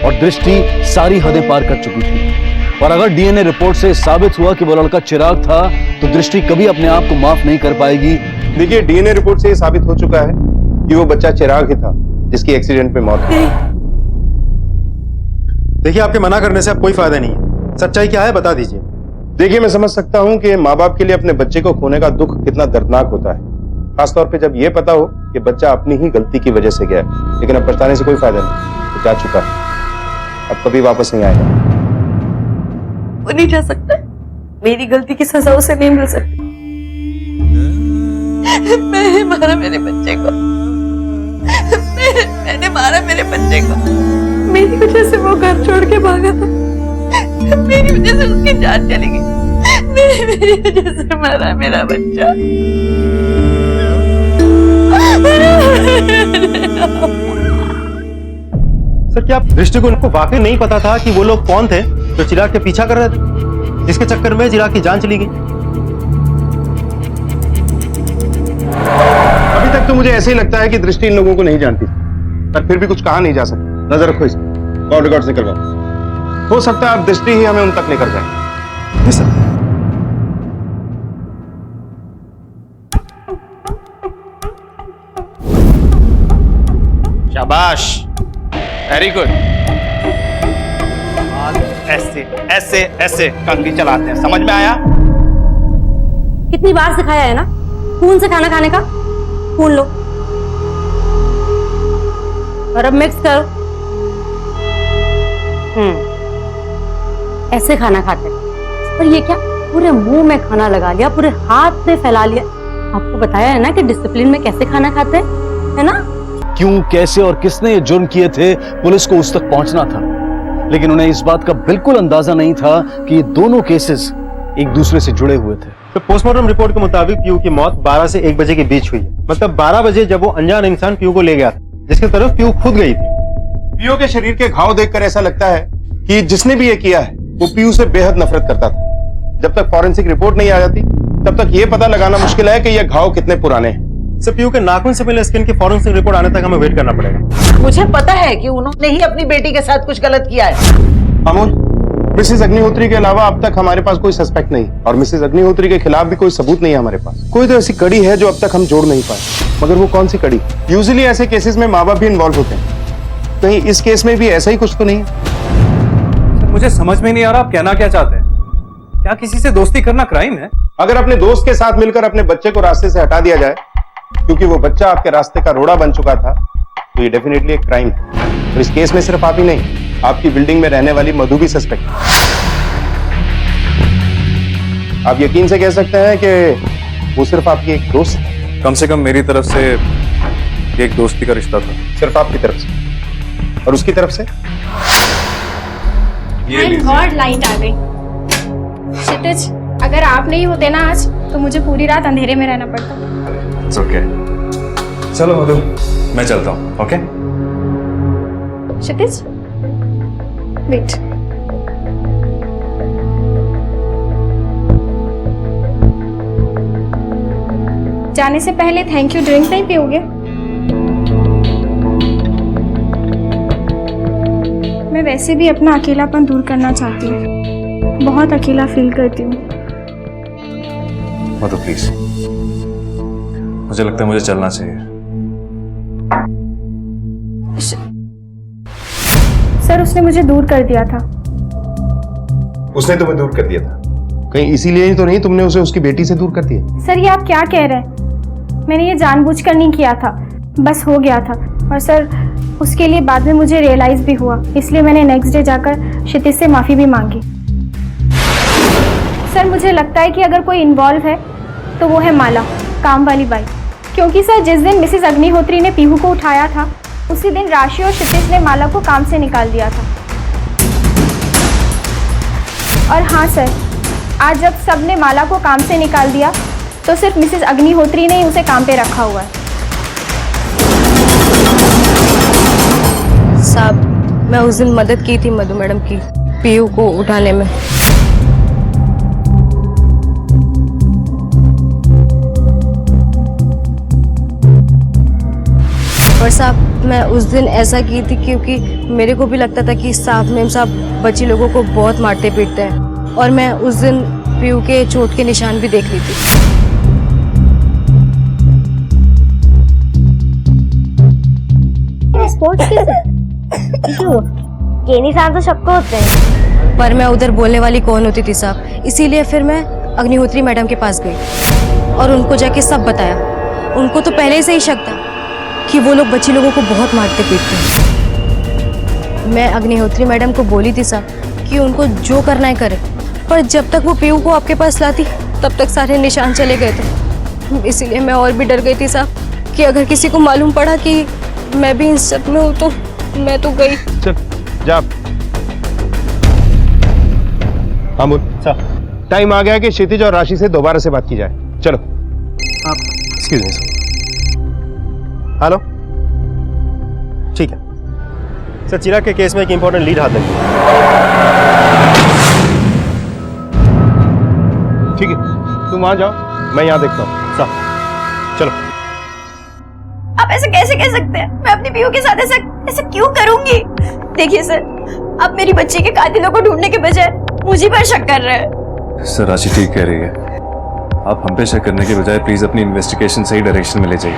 और दृष्टि सारी हदें पार कर चुकी थी। और अगर डीएनए रिपोर्ट से साबित हुआ कि वो लड़का चिराग था तो दृष्टि कभी अपने आप को माफ नहीं कर पाएगी। देखिए, डीएनए रिपोर्ट से ये साबित हो चुका है कि वो बच्चा चिराग ही था जिसकी एक्सीडेंट में मौत हुई। देखिए, आपके मना करने से अब कोई फायदा नहीं है। सच्चाई क्या है बता दीजिए। देखिए, मैं समझ सकता हूँ कि माँ बाप के लिए अपने बच्चे को खोने का दुख कितना दर्दनाक होता है, खासतौर पे जब ये पता हो कि बच्चा अपनी ही गलती की वजह से गया है। लेकिन अब पछताने से कोई फायदा नहीं, वो जा चुका है, अब कभी वापस नहीं आएगा। वो नहीं जा सकता, मेरी गलती की सजा उसे नहीं मिल सकती। मैंने मारा मेरे बच्चे को, मैंने मारा मेरे बच्चे को। मेरी वजह से वो घर छोड़ के भागा था, मेरी वजह से उसकी जान चली गई, मेरी वजह से मारा मेरा बच्चा। सर, क्या दृष्टिकोण को वाकई नहीं पता था कि वो लोग कौन थे जो चिराग के पीछा कर रहे थे, जिसके चक्कर में चिराग की जान चली गई? अभी तक तो मुझे ऐसे ही लगता है कि दृष्टि इन लोगों को नहीं जानती, पर फिर भी कुछ कहा नहीं जा सकता। नजर रखो इसको, कॉल रिकॉर्ड से करवाओ। हो सकता है अब दृष्टि ही हमें उन तक लेकर जाए। जी सर। शाबाश, वेरी गुड। ऐसे ऐसे ऐसे कंघी चलाते हैं, समझ में आया? कितनी बार सिखाया है ना, खून से खाना खाने का। खून लो और अब मिक्स करो। ऐसे खाना खाते हैं। और ये क्या, पूरे मुंह में खाना लगा लिया, पूरे हाथ में फैला लिया। आपको बताया है ना कि डिसिप्लिन में कैसे खाना खाते हैं, है ना? क्यों, कैसे और किसने ये जुर्म किए थे, पुलिस को उस तक पहुंचना था, लेकिन उन्हें इस बात का बिल्कुल अंदाजा नहीं था कि ये दोनों केसेस एक दूसरे से जुड़े हुए थे। तो पोस्टमार्टम रिपोर्ट के मुताबिक पीयू की मौत 12 से 1 बजे के बीच हुई है। मतलब 12 बजे जब वो अनजान इंसान पीयू को ले गया था, जिसकी तरफ पीयू खुद गई थी। पीयू के शरीर के घाव देखकर ऐसा लगता है कि जिसने भी ये किया है वो पीयू से बेहद नफरत करता था। जब तक फॉरेंसिक रिपोर्ट नहीं आ जाती तब तक ये पता लगाना मुश्किल है कि ये घाव कितने पुराने हैं। सर, पीयू के नाखून से मिले स्किन की फॉरेंसिक रिपोर्ट आने तक हमें वेट करना पड़ेगा। मुझे पता है कि उन्होंने ही अपनी बेटी के साथ कुछ गलत किया है। अमोल, मिसेस अग्निहोत्री के अलावा अब तक हमारे पास कोई सस्पेक्ट नहीं, और मिसेस अग्निहोत्री के खिलाफ भी कोई सबूत नहीं है हमारे पास। कोई तो ऐसी कड़ी है जो अब तक हम जोड़ नहीं पाए, मगर वो कौन सी कड़ी? यूजुअली ऐसे केसेस में माँ बाप भी इन्वॉल्व होते हैं, कहीं इस केस में भी ऐसा ही कुछ तो नहीं? सर, मुझे समझ में नहीं आ रहा आप कहना क्या चाहते हैं। क्या किसी से दोस्ती करना क्राइम है? अगर अपने दोस्त के साथ मिलकर अपने बच्चे को रास्ते से हटा दिया जाए क्योंकि वो बच्चा आपके रास्ते का रोड़ा बन चुका था, तो ये डेफिनेटली एक क्राइम है। और इस केस में सिर्फ आप ही नहीं, आपकी बिल्डिंग में रहने वाली मधु भी सस्पेक्ट है। आप यकीन से कह सकते हैं कि वो सिर्फ आपकी एक दोस्त है। कम से कम मेरी तरफ से एक दोस्ती का रिश्ता था। सिर्फ आपकी तरफ से? और उसकी तरफ से? थैंक गॉड लाइट आ गई। क्षितिज, अगर आप नहीं होते ना आज तो मुझे पूरी रात अंधेरे में रहना पड़ता। It's okay. चलो मधु, मैं चलता हूँ। ओके? क्षितिज, वेट। जाने से पहले थैंक यू ड्रिंक नहीं पियोगे? मैं वैसे भी अपना अकेलापन दूर करना चाहती हूँ। बहुत अकेला फील करती हूँ। मधु प्लीज, मुझे लगता है मुझे चलना चाहिए। सर, उसने मुझे दूर कर दिया था। उसने तुम्हें दूर कर दिया था? कहीं इसीलिए ही तो नहीं तुमने उसे उसकी बेटी से दूर कर दिया? सर, ये आप क्या कह रहे हैं? मैंने ये जानबूझकर नहीं किया था, बस हो गया था। और सर, उसके लिए बाद में मुझे रियलाइज भी हुआ, इसलिए मैंने नेक्स्ट डे जाकर क्षितिज से माफी भी मांगी। सर, मुझे लगता है कि अगर कोई इन्वॉल्व है तो वो है माला, काम वाली बाई। क्योंकि सर, जिस दिन मिसेस अग्निहोत्री ने पीहू को उठाया था उसी दिन राशि और क्षितिज ने माला को काम से निकाल दिया था। और हाँ सर, आज जब सब ने माला को काम से निकाल दिया तो सिर्फ मिसेस अग्निहोत्री ने ही उसे काम पे रखा हुआ है। साहब, मैं उस दिन मदद की थी मधु मैडम की पीयू को उठाने में। और साहब, मैं उस दिन ऐसा की थी क्योंकि मेरे को भी लगता था कि साहब मेम साहब बच्ची लोगों को बहुत मारते पीटते हैं, और मैं उस दिन पीयू के चोट के निशान भी देख ली थी। स्पोर्ट्स ये निशान तो सबको होते हैं। पर मैं उधर बोलने वाली कौन होती थी साहब, इसीलिए फिर मैं अग्निहोत्री मैडम के पास गई और उनको जाके सब बताया। उनको तो पहले से ही शक था कि वो लोग बच्ची लोगों को बहुत मारते पीटते हैं। मैं अग्निहोत्री मैडम को बोली थी साहब कि उनको जो करना है करे, पर जब तक वो पीयू को आपके पास लाती तब तक सारे निशान चले गए थे। इसीलिए मैं और भी डर गई थी साहब कि अगर किसी को मालूम पड़ा कि मैं भी इन सब में हूँ तो मैं तो गई। चल जा। हाँ बोल। टाइम आ गया कि क्षितिज और राशि से दोबारा से बात की जाए। चलो। Excuse me sir. हेलो, ठीक है सर। चिराग के केस में एक इंपॉर्टेंट लीड हाथ लगी। ठीक है, तुम वहां जाओ, मैं यहाँ देखता हूँ। सर चलो। आप ऐसे कैसे कह सकते हैं? मैं अपनी पीयू के साथ ऐसा क्यों करूंगी? देखिए सर, आप मेरी बच्ची के कातिलों को ढूंढने के बजाय मुझे पर शक कर रहे हैं। सर, राशि ठीक कह रही है। आप हम पे शक करने के बजाय प्लीज अपनी इन्वेस्टिगेशन सही डायरेक्शन में ले जाइए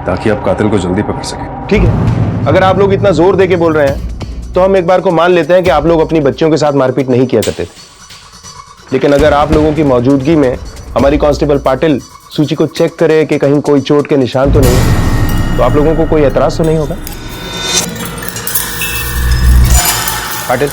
ताकि आप कातिल को जल्दी पकड़ सकें। ठीक है, अगर आप लोग इतना जोर दे के बोल रहे हैं तो हम एक बार को मान लेते हैं कि आप लोग अपनी बच्चियों के साथ मारपीट नहीं किया करते थे। लेकिन अगर आप लोगों की मौजूदगी में हमारी कांस्टेबल पाटिल सूची को चेक करे कि कहीं कोई चोट के निशान तो नहीं, तो आप लोगों को कोई एतराज तो नहीं होगा? पाटिल,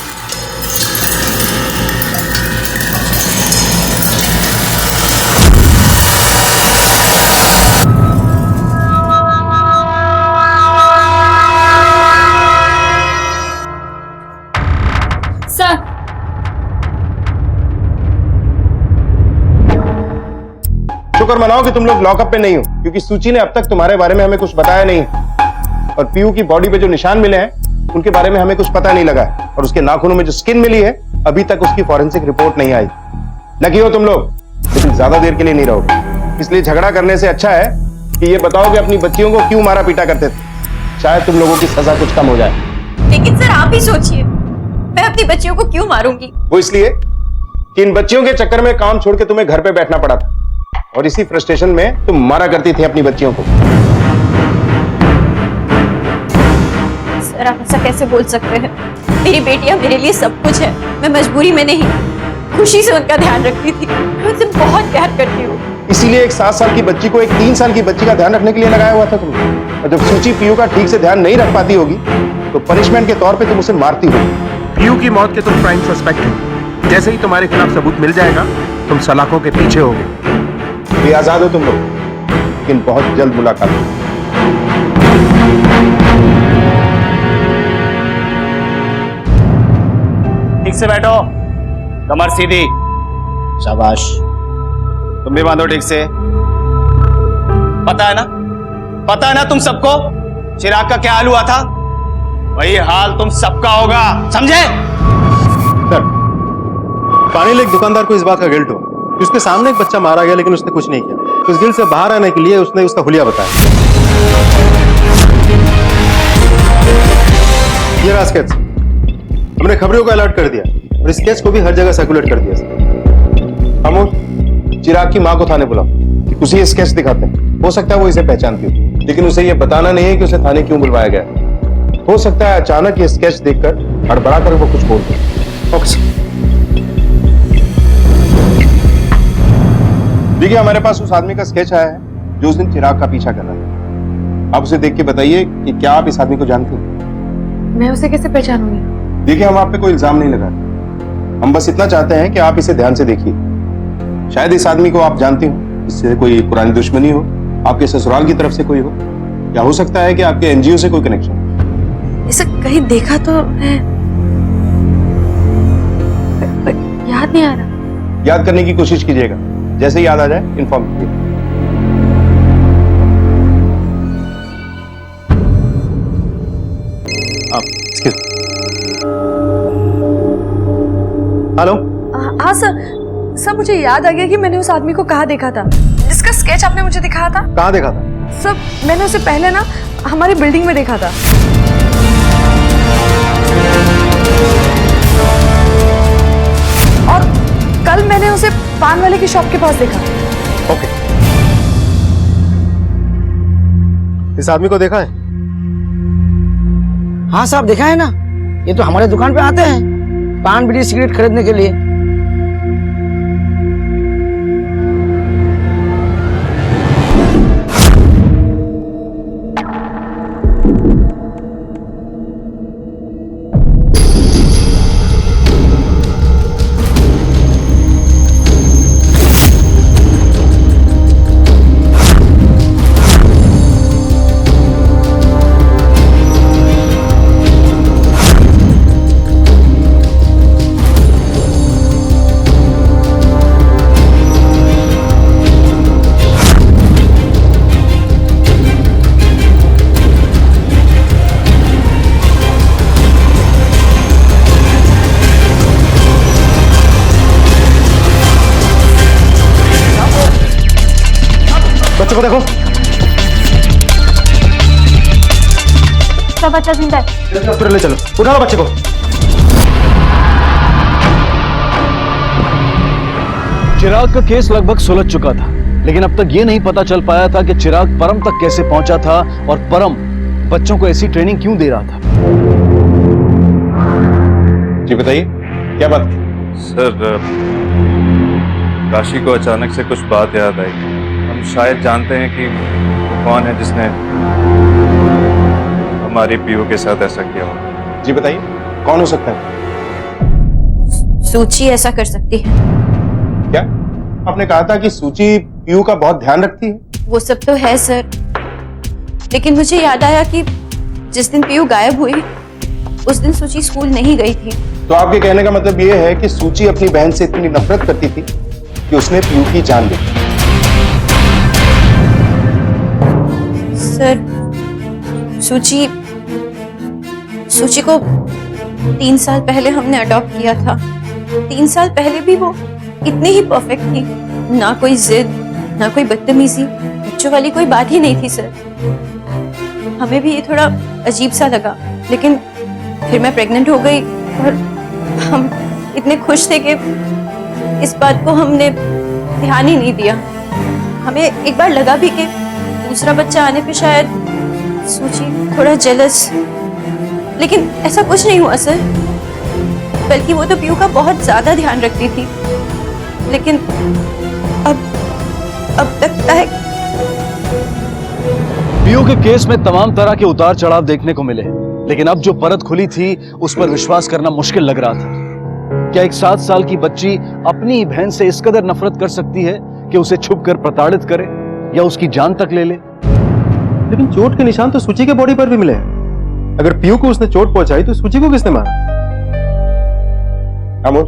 शुक्र मनाओ कि तुम लोग लॉकअप पे नहीं हो, क्योंकि सूची ने अब तक तुम्हारे बारे में हमें कुछ बताया नहीं। और पीयू की बॉडी पे जो निशान मिले हैं उनके बारे में हमें कुछ पता नहीं लगा है। और उसके नाखूनों में जो स्किन मिली है अभी तक उसकी फॉरेंसिक रिपोर्ट नहीं आई। लकी हो तुम लोग, लेकिन ज्यादा देर के लिए नहीं रहोगे। इसलिए झगड़ा करने से अच्छा है कि ये बताओ कि अपनी बच्चियों को क्यों मारा पीटा करते थे। शायद तुम लोगों की सजा कुछ कम हो जाए। लेकिन सर, आप ही सोचिए, मैं अपनी बच्चियों को क्यों मारूंगी? वो इसलिए कि इन बच्चियों के चक्कर में काम छोड़ के तुम्हें घर पे बैठना पड़ा था, और इसी फ्रस्ट्रेशन में तुम मारा करती थी अपनी बच्चियों को। सर, आप ऐसा कैसे बोल सकते हैं? मेरी बेटियां मेरे लिए सब कुछ है। मैं मजबूरी में नहीं, खुशी से उनका ध्यान रखती थी। मैं उनसे बहुत प्यार करती हूँ। इसीलिए एक 7 साल की बच्ची को एक 3 साल की बच्ची का ध्यान रखने के लिए लगाया हुआ था तुमने। और जब सूची पीयू का ठीक से ध्यान नहीं रख पाती होगी तो पनिशमेंट के तौर पे तुम उसे मारती होगी। पीयू की मौत के तुम प्राइम सस्पेक्ट हो। जैसे ही तुम्हारे खिलाफ सबूत मिल जाएगा तुम सलाखों के पीछे होगे। भी आजाद हो तुम लोग। लेकिन बहुत जल्द मुलाकात होगी। ठीक से बैठो, कमर सीधी। शाबाश। तुम भी बांधो ठीक से। पता है ना तुम सबको चिराग का क्या हाल हुआ था? वही हाल तुम सबका होगा, समझे? सर, पानी लेक दुकानदार को इस बात का गिल्ट हो कि उसके सामने एक बच्चा मारा गया लेकिन उसने कुछ नहीं किया। तो इस गिल्ट से बाहर आने के लिए उसने उसका हुलिया बताया। ये रहा स्केच। हमने खबरों को अलर्ट कर दिया और स्केच को भी हर जगह सर्कुलेट कर दिया। अमोल, चिराग की माँ को थाने बुलाओ, उसे ये स्केच दिखाते हैं। हो सकता है वो इसे पहचानती हो, लेकिन उसे ये बताना नहीं है कि उसे थाने क्यों बुलवाया गया। हो सकता है अचानक ये स्केच देखकर हड़बड़ा कर वो कुछ बोल दे। देखिए, हमारे पास उस आदमी का स्केच आया है जो उस दिन चिराग का पीछा कर रहा था। आप उसे देख के बताइए कि क्या आप इस आदमी को जानते हैं? मैं उसे कैसे पहचानूंगी? देखिए, हम आप पे कोई इल्जाम नहीं लगा रहे। हम बस इतना चाहते हैं कि आप इसे ध्यान से देखिए। शायद इस आदमी को आप जानते हो, इससे कोई पुरानी दुश्मनी हो, आपके ससुराल की तरफ से कोई हो, या हो सकता है कि आपके एनजीओ से कोई कनेक्शन। इसे कहीं देखा तो है, पर याद नहीं आ रहा। याद करने की कोशिश कीजिएगा, जैसे याद आ जाए इन्फॉर्म कीजिए। हेलो। हाँ सर, मुझे याद आ गया कि मैंने उस आदमी को कहाँ देखा था जिसका स्केच आपने मुझे दिखाया था। कहाँ देखा था? सर, मैंने उसे पहले ना हमारी बिल्डिंग में देखा था। और कल मैंने उसे पान वाले की शॉप के पास देखा। ओके। इस आदमी को देखा है? हाँ साहब, देखा है ना। ये तो हमारे दुकान पे आते हैं पान बीड़ी सिगरेट खरीदने के लिए। बच्चे को देखो। सब बच्चा जिंदा है। हॉस्पिटल ले चलो, उठा लो बच्चे को। चिराग का केस लगभग सुलझ चुका था, लेकिन अब तक ये नहीं पता चल पाया था कि चिराग परम तक कैसे पहुंचा था और परम बच्चों को ऐसी ट्रेनिंग क्यों दे रहा था। जी बताइए, क्या बात? सर, राशि को अचानक से कुछ बात याद आई। हम शायद जानते हैं कि कौन है जिसने हमारी पीयू के साथ ऐसा किया हो। जी बताइए, कौन हो सकता है? सूची ऐसा कर सकती है। क्या आपने कहा था कि सूची पीयू का बहुत ध्यान रखती है? वो सब तो है सर, लेकिन मुझे याद आया कि जिस दिन पीयू गायब हुई उस दिन सूची स्कूल नहीं गई थी। तो आपके कहने का मतलब ये है कि सूची अपनी बहन से इतनी नफरत करती थी कि उसने पीयू की जान ली। सर, सूची को 3 साल पहले हमने अडॉप्ट किया था। 3 साल पहले भी वो इतनी ही परफेक्ट थी, ना कोई जिद, ना कोई बदतमीजी, बच्चों वाली कोई बात ही नहीं थी सर। हमें भी ये थोड़ा अजीब सा लगा, लेकिन फिर मैं प्रेग्नेंट हो गई और हम इतने खुश थे कि इस बात को हमने ध्यान ही नहीं दिया। हमें एक बार लगा भी कि दूसरा बच्चा आने पे शायद सूची थोड़ा जेलस, लेकिन ऐसा कुछ नहीं हुआ सर। बल्कि वो तो पीयू का बहुत ज्यादा ध्यान रखती थी, लेकिन अब लगता है पीयू के केस में तमाम तरह के उतार चढ़ाव देखने को मिले, लेकिन अब जो परत खुली थी उस पर विश्वास करना मुश्किल लग रहा था। क्या एक 7 साल की बच्ची अपनी बहन से इस कदर नफरत कर सकती है कि उसे छुपकर प्रताड़ित करे? या उसकी जान तक ले ले। लेकिन चोट के निशान तो सूची के बॉडी पर भी मिले हैं। अगर पीयू को उसने चोट पहुंचाई तो सूची को किसने मारा? अमोल,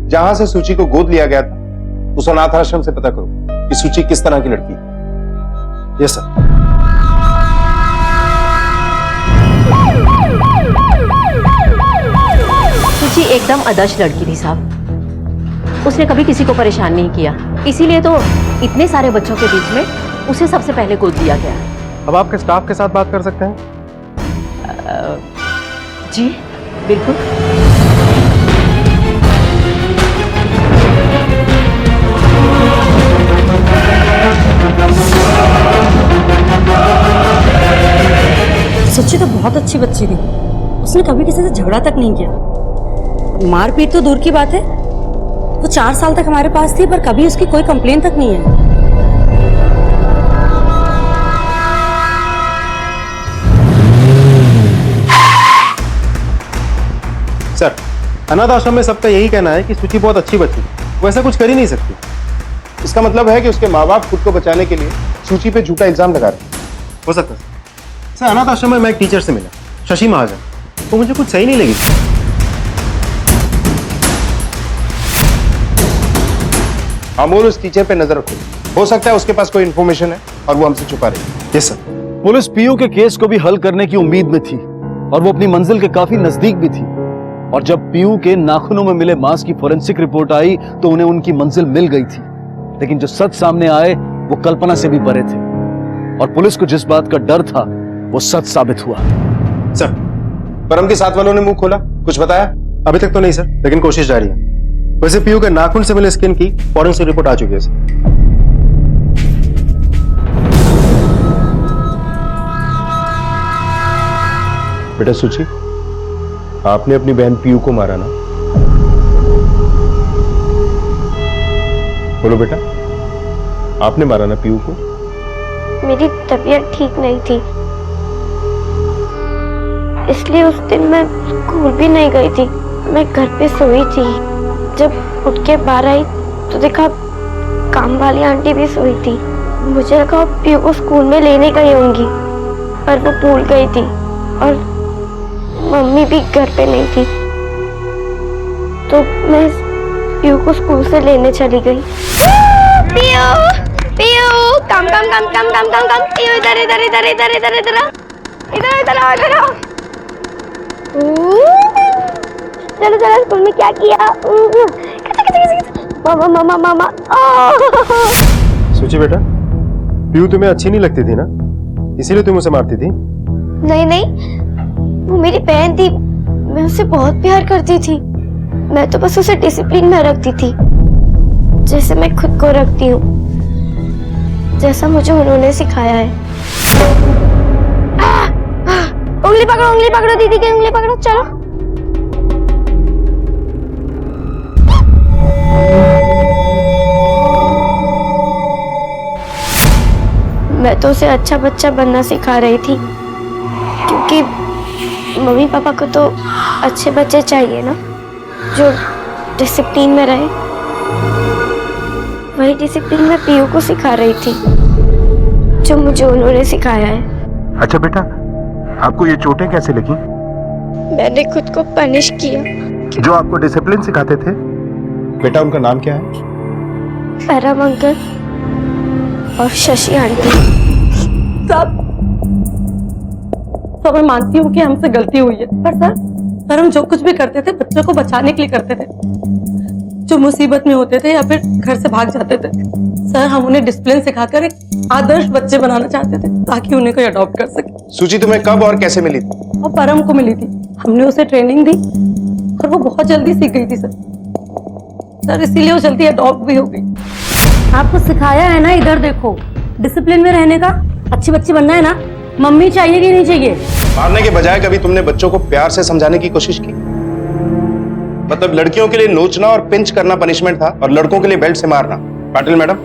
जहां से सूची को गोद लिया गया था उस अनाथ आश्रम से पता करो कि सूची किस तरह की लड़की है। Yes sir. सूची एकदम आदर्श लड़की थी साहब। उसने कभी किसी को परेशान नहीं किया, इसीलिए तो इतने सारे बच्चों के बीच में उसे सबसे पहले गोद दिया गया। अब आपके स्टाफ के साथ बात कर सकते हैं? जी बिल्कुल। सच्ची तो बहुत अच्छी बच्ची थी, उसने कभी किसी से झगड़ा तक नहीं किया। मारपीट तो दूर की बात है, वो 4 साल तक हमारे पास थी पर कभी उसकी कोई कंप्लेन तक नहीं है। सर, अनाथ आश्रम में सबका यही कहना है कि सूची बहुत अच्छी बच्ची, वो ऐसा कुछ कर ही नहीं सकती। इसका मतलब है कि उसके माँ बाप खुद को बचाने के लिए सूची पे झूठा इल्जाम लगा रहे हैं। हो सकता है सर। अनाथ आश्रम में मैं एक टीचर से मिला, शशि महाजन, तो मुझे कुछ सही नहीं लगी। अमोल, उस टीचर पे नजर रखो, हो सकता है उसके पास कोई इंफॉर्मेशन है और वो हमसे छुपा रही है। Yes sir. पुलिस पीयू के केस को भी हल करने की उम्मीद में थी और वो अपनी मंजिल के काफी नजदीक भी थी। और जब पीयू के नाखूनों में मिले मांस की फोरेंसिक रिपोर्ट आई तो उन्हें उनकी मंजिल मिल गई थी। लेकिन जो सच सामने आए वो कल्पना से भी परे थे और पुलिस को जिस बात का डर था वो सच साबित हुआ। सर, परम के साथ वालों ने मुंह खोला, कुछ बताया? अभी तक तो नहीं सर, लेकिन कोशिश जारी है। वैसे पीयू के नाखून से मिले स्किन की फॉरेंसिक रिपोर्ट आ चुकी है सर। बेटा सूची, आपने अपनी बहन पीयू को मारा ना? बोलो बेटा, आपने मारा ना पीयू को? मेरी तबीयत ठीक नहीं थी, इसलिए उस दिन मैं स्कूल भी नहीं गई थी। मैं घर पे सोई थी। जब उठ के बाहर आई तो देखा काम वाली आंटी भी सोई थी। मुझे लगा पीयू को स्कूल में लेने गई होंगी, पर वो भूल गई थी और मम्मी भी घर पे नहीं थी, तो मैं पीयू को स्कूल से लेने चली गई। पीयू, पीयू, कम कम कम कम कम कम कम, पीयू इधर इधर इधर इधर इधर इधर इधर इधर आओ, इधर आओ। चलो चलो, स्कूल में क्या किया? मामा मामा मामा। सूची बेटा, पीयू तुम्हें अच्छी नहीं लगती थी ना, इसीलिए तुम उसे मारती थी? नहीं नहीं, वो मेरी बहन थी, मैं उससे बहुत प्यार करती थी। मैं तो बस उसे डिसिप्लिन में रखती थी, जैसे मैं खुद को रखती हूँ, जैसा मुझे उन्होंने सिखाया है। उंगली पकड़ो दीदी की उंगली पकड़ो, चलो। मैं तो उसे अच्छा बच्चा बनना सिखा रही थी, क्योंकि मम्मी पापा को तो अच्छे बच्चे चाहिए ना, जो डिसिप्लिन में रहे। वही डिसिप्लिन मैं पीयू को सिखा रही थी, जो मुझे उन्होंने सिखाया है। अच्छा बेटा, आपको ये चोटें कैसे लगी? मैंने खुद को पनिश किया। जो आपको डिसिप्लिन सिखाते थे? बेटा, उनका नाम क्या है? परम अंकल और शशि आंटी। तो मैं मानती हूँ कि हमसे गलती हुई है, पर सर हम जो कुछ भी करते थे बच्चों को बचाने के लिए करते थे। जो मुसीबत में होते थे या फिर घर से भाग जाते थे, सर हम उन्हें डिसिप्लिन सिखाकर एक आदर्श बच्चे बनाना चाहते थे ताकि उन्हें कोई अडॉप्ट कर सके। सूची तुम्हें कब और कैसे मिली थी? और परम को मिली थी, हमने उसे ट्रेनिंग दी और वो बहुत जल्दी सीख गई थी सर इसीलिए वो जल्दी अडॉप्ट भी हो गई। आपको सिखाया है ना, इधर देखो, डिसिप्लिन में रहने का, अच्छी बच्ची बनना है ना। मम्मी चाहिए कि नहीं चाहिए? मारने के बजाय कभी तुमने बच्चों को प्यार से समझाने की कोशिश की? मतलब लड़कियों के लिए नोचना और पिंच करना पनिशमेंट था और लड़कों के लिए बेल्ट से मारना। पाटिल मैडम,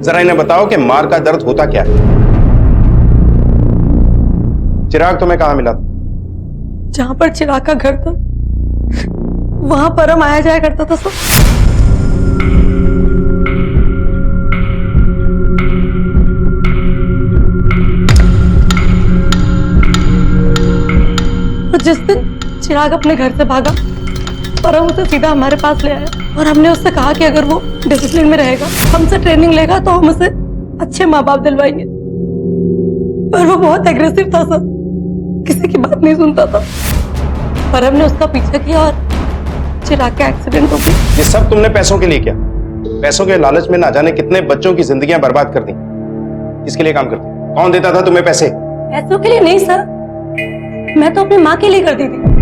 जरा इन्हें बताओ कि मार का दर्द होता क्या है। चिराग तुम्हें कहां मिला था? जहां पर चिराग का घर था वहां परम आया जाया करता था सर। जिस दिन चिराग अपने घर से भागा, परम उसे सीधा हमारे पास ले आया और हमने उससे कहा कि अगर वो डिसिप्लिन में रहेगा, हमसे ट्रेनिंग लेगा तो हम उसे अच्छे माँ बाप दिलवाएंगे। पर वो बहुत एग्रेसिव था सर, किसी की बात नहीं सुनता था। परम ने उसका पीछा किया और चिराग का एक्सीडेंट हो गया। ये सब तुमने पैसों के लिए किया? पैसों के लालच में ना जाने कितने बच्चों की जिंदगियां बर्बाद कर दी। किसके लिए काम करती? कौन देता था तुम्हें पैसे? पैसों के लिए नहीं सर, मैं तो अपनी माँ के लिए करती थी।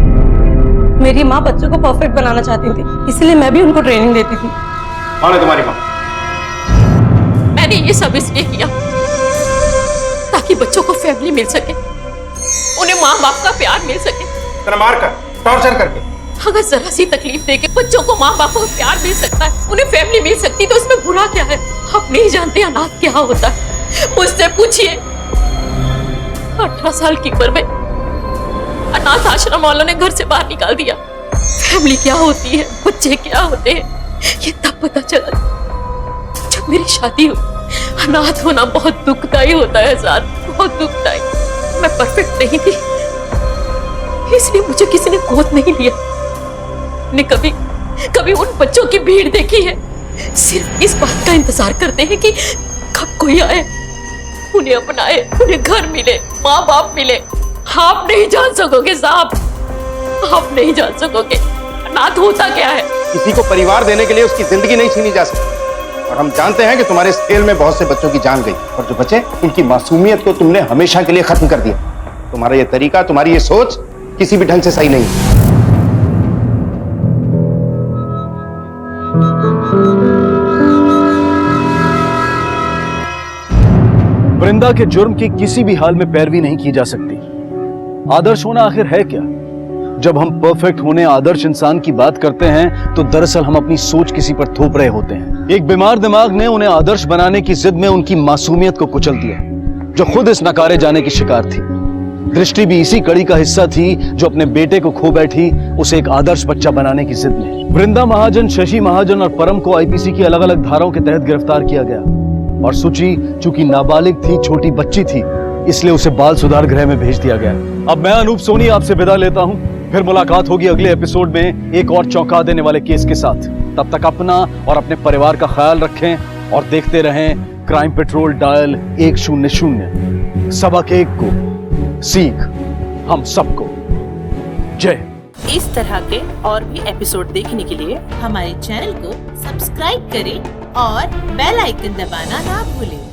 मेरी माँ बच्चों को परफेक्ट बनाना चाहती थी, इसलिए मैं भी उनको ट्रेनिंग देती थी। कौन है तुम्हारी माँ? मैंने ये सब इसलिए किया ताकि बच्चों को फैमिली मिल सके, उन्हें माँ बाप का प्यार मिल सके। तेरा मार कर, टॉर्चर करके। अगर जरा सी तकलीफ देके बच्चों को माँ बाप को प्यार मिल सकता है, उन्हें फैमिली मिल सकती है, तो इसमें बुरा क्या है? आप नहीं जानते अनाथ क्या होता है, मुझसे पूछिए। 18 साल की उम्र में अनाथ आश्रम वालों ने घर से बाहर निकाल दिया। फैमिली क्या होती है, बच्चे क्या होते हैं, ये तब पता चला जब मेरी शादी हुई। अनाथ होना बहुत दुखदाई होता है साथ, बहुत दुखदाई। मैं परफेक्ट नहीं थी, इसलिए मुझे किसी ने गोद नहीं लिया। ने कभी उन बच्चों की भीड़ देखी है, सिर्फ इस बात का इंतजार करते हैं कि कब कोई आए, उन्हें अपनाए, उन्हें घर मिले, माँ बाप मिले। आप नहीं जान सकोगे साहब, आप नहीं जान सकोगे अनाथ होता क्या है। किसी को परिवार देने के लिए उसकी जिंदगी नहीं छीनी जा सकती। और हम जानते हैं कि तुम्हारे इस खेल में बहुत से बच्चों की जान गई, और जो बचे उनकी मासूमियत को तुमने हमेशा के लिए खत्म कर दिया। तुम्हारा ये तरीका, तुम्हारी ये सोच किसी भी ढंग से सही नहीं है। वृंदा के जुर्म की किसी भी हाल में पैरवी नहीं की जा सकती। आदर्श होना आखिर है क्या? जब हम परफेक्ट होने आदर्श इंसान की बात करते हैं तो दरअसल हम अपनी सोच किसी पर थोप रहे होते हैं। एक बीमार दिमाग ने उन्हें आदर्श बनाने की जिद में उनकी मासूमियत को कुचल दिया, जो खुद इस नकारे जाने की शिकार थी। दृष्टि भी इसी कड़ी का हिस्सा थी, जो अपने बेटे को खो बैठी उसे एक आदर्श बच्चा बनाने की जिद में। वृंदा महाजन, शशि महाजन और परम को आईपीसी की अलग अलग धाराओं के तहत गिरफ्तार किया गया, और सुचि चूंकि नाबालिग थी, छोटी बच्ची थी, इसलिए उसे बाल सुधार गृह में भेज दिया गया। अब मैं अनूप सोनी आपसे विदा लेता हूं, फिर मुलाकात होगी अगले एपिसोड में एक और चौंका देने वाले केस के साथ। तब तक अपना और अपने परिवार का ख्याल रखें और देखते रहें क्राइम पेट्रोल डायल 100। सबक एक को, सीख हम सबको। जय। इस तरह के और भी एपिसोड देखने के लिए हमारे चैनल को सब्सक्राइब करें और बेल आइकन दबाना ना भूलें।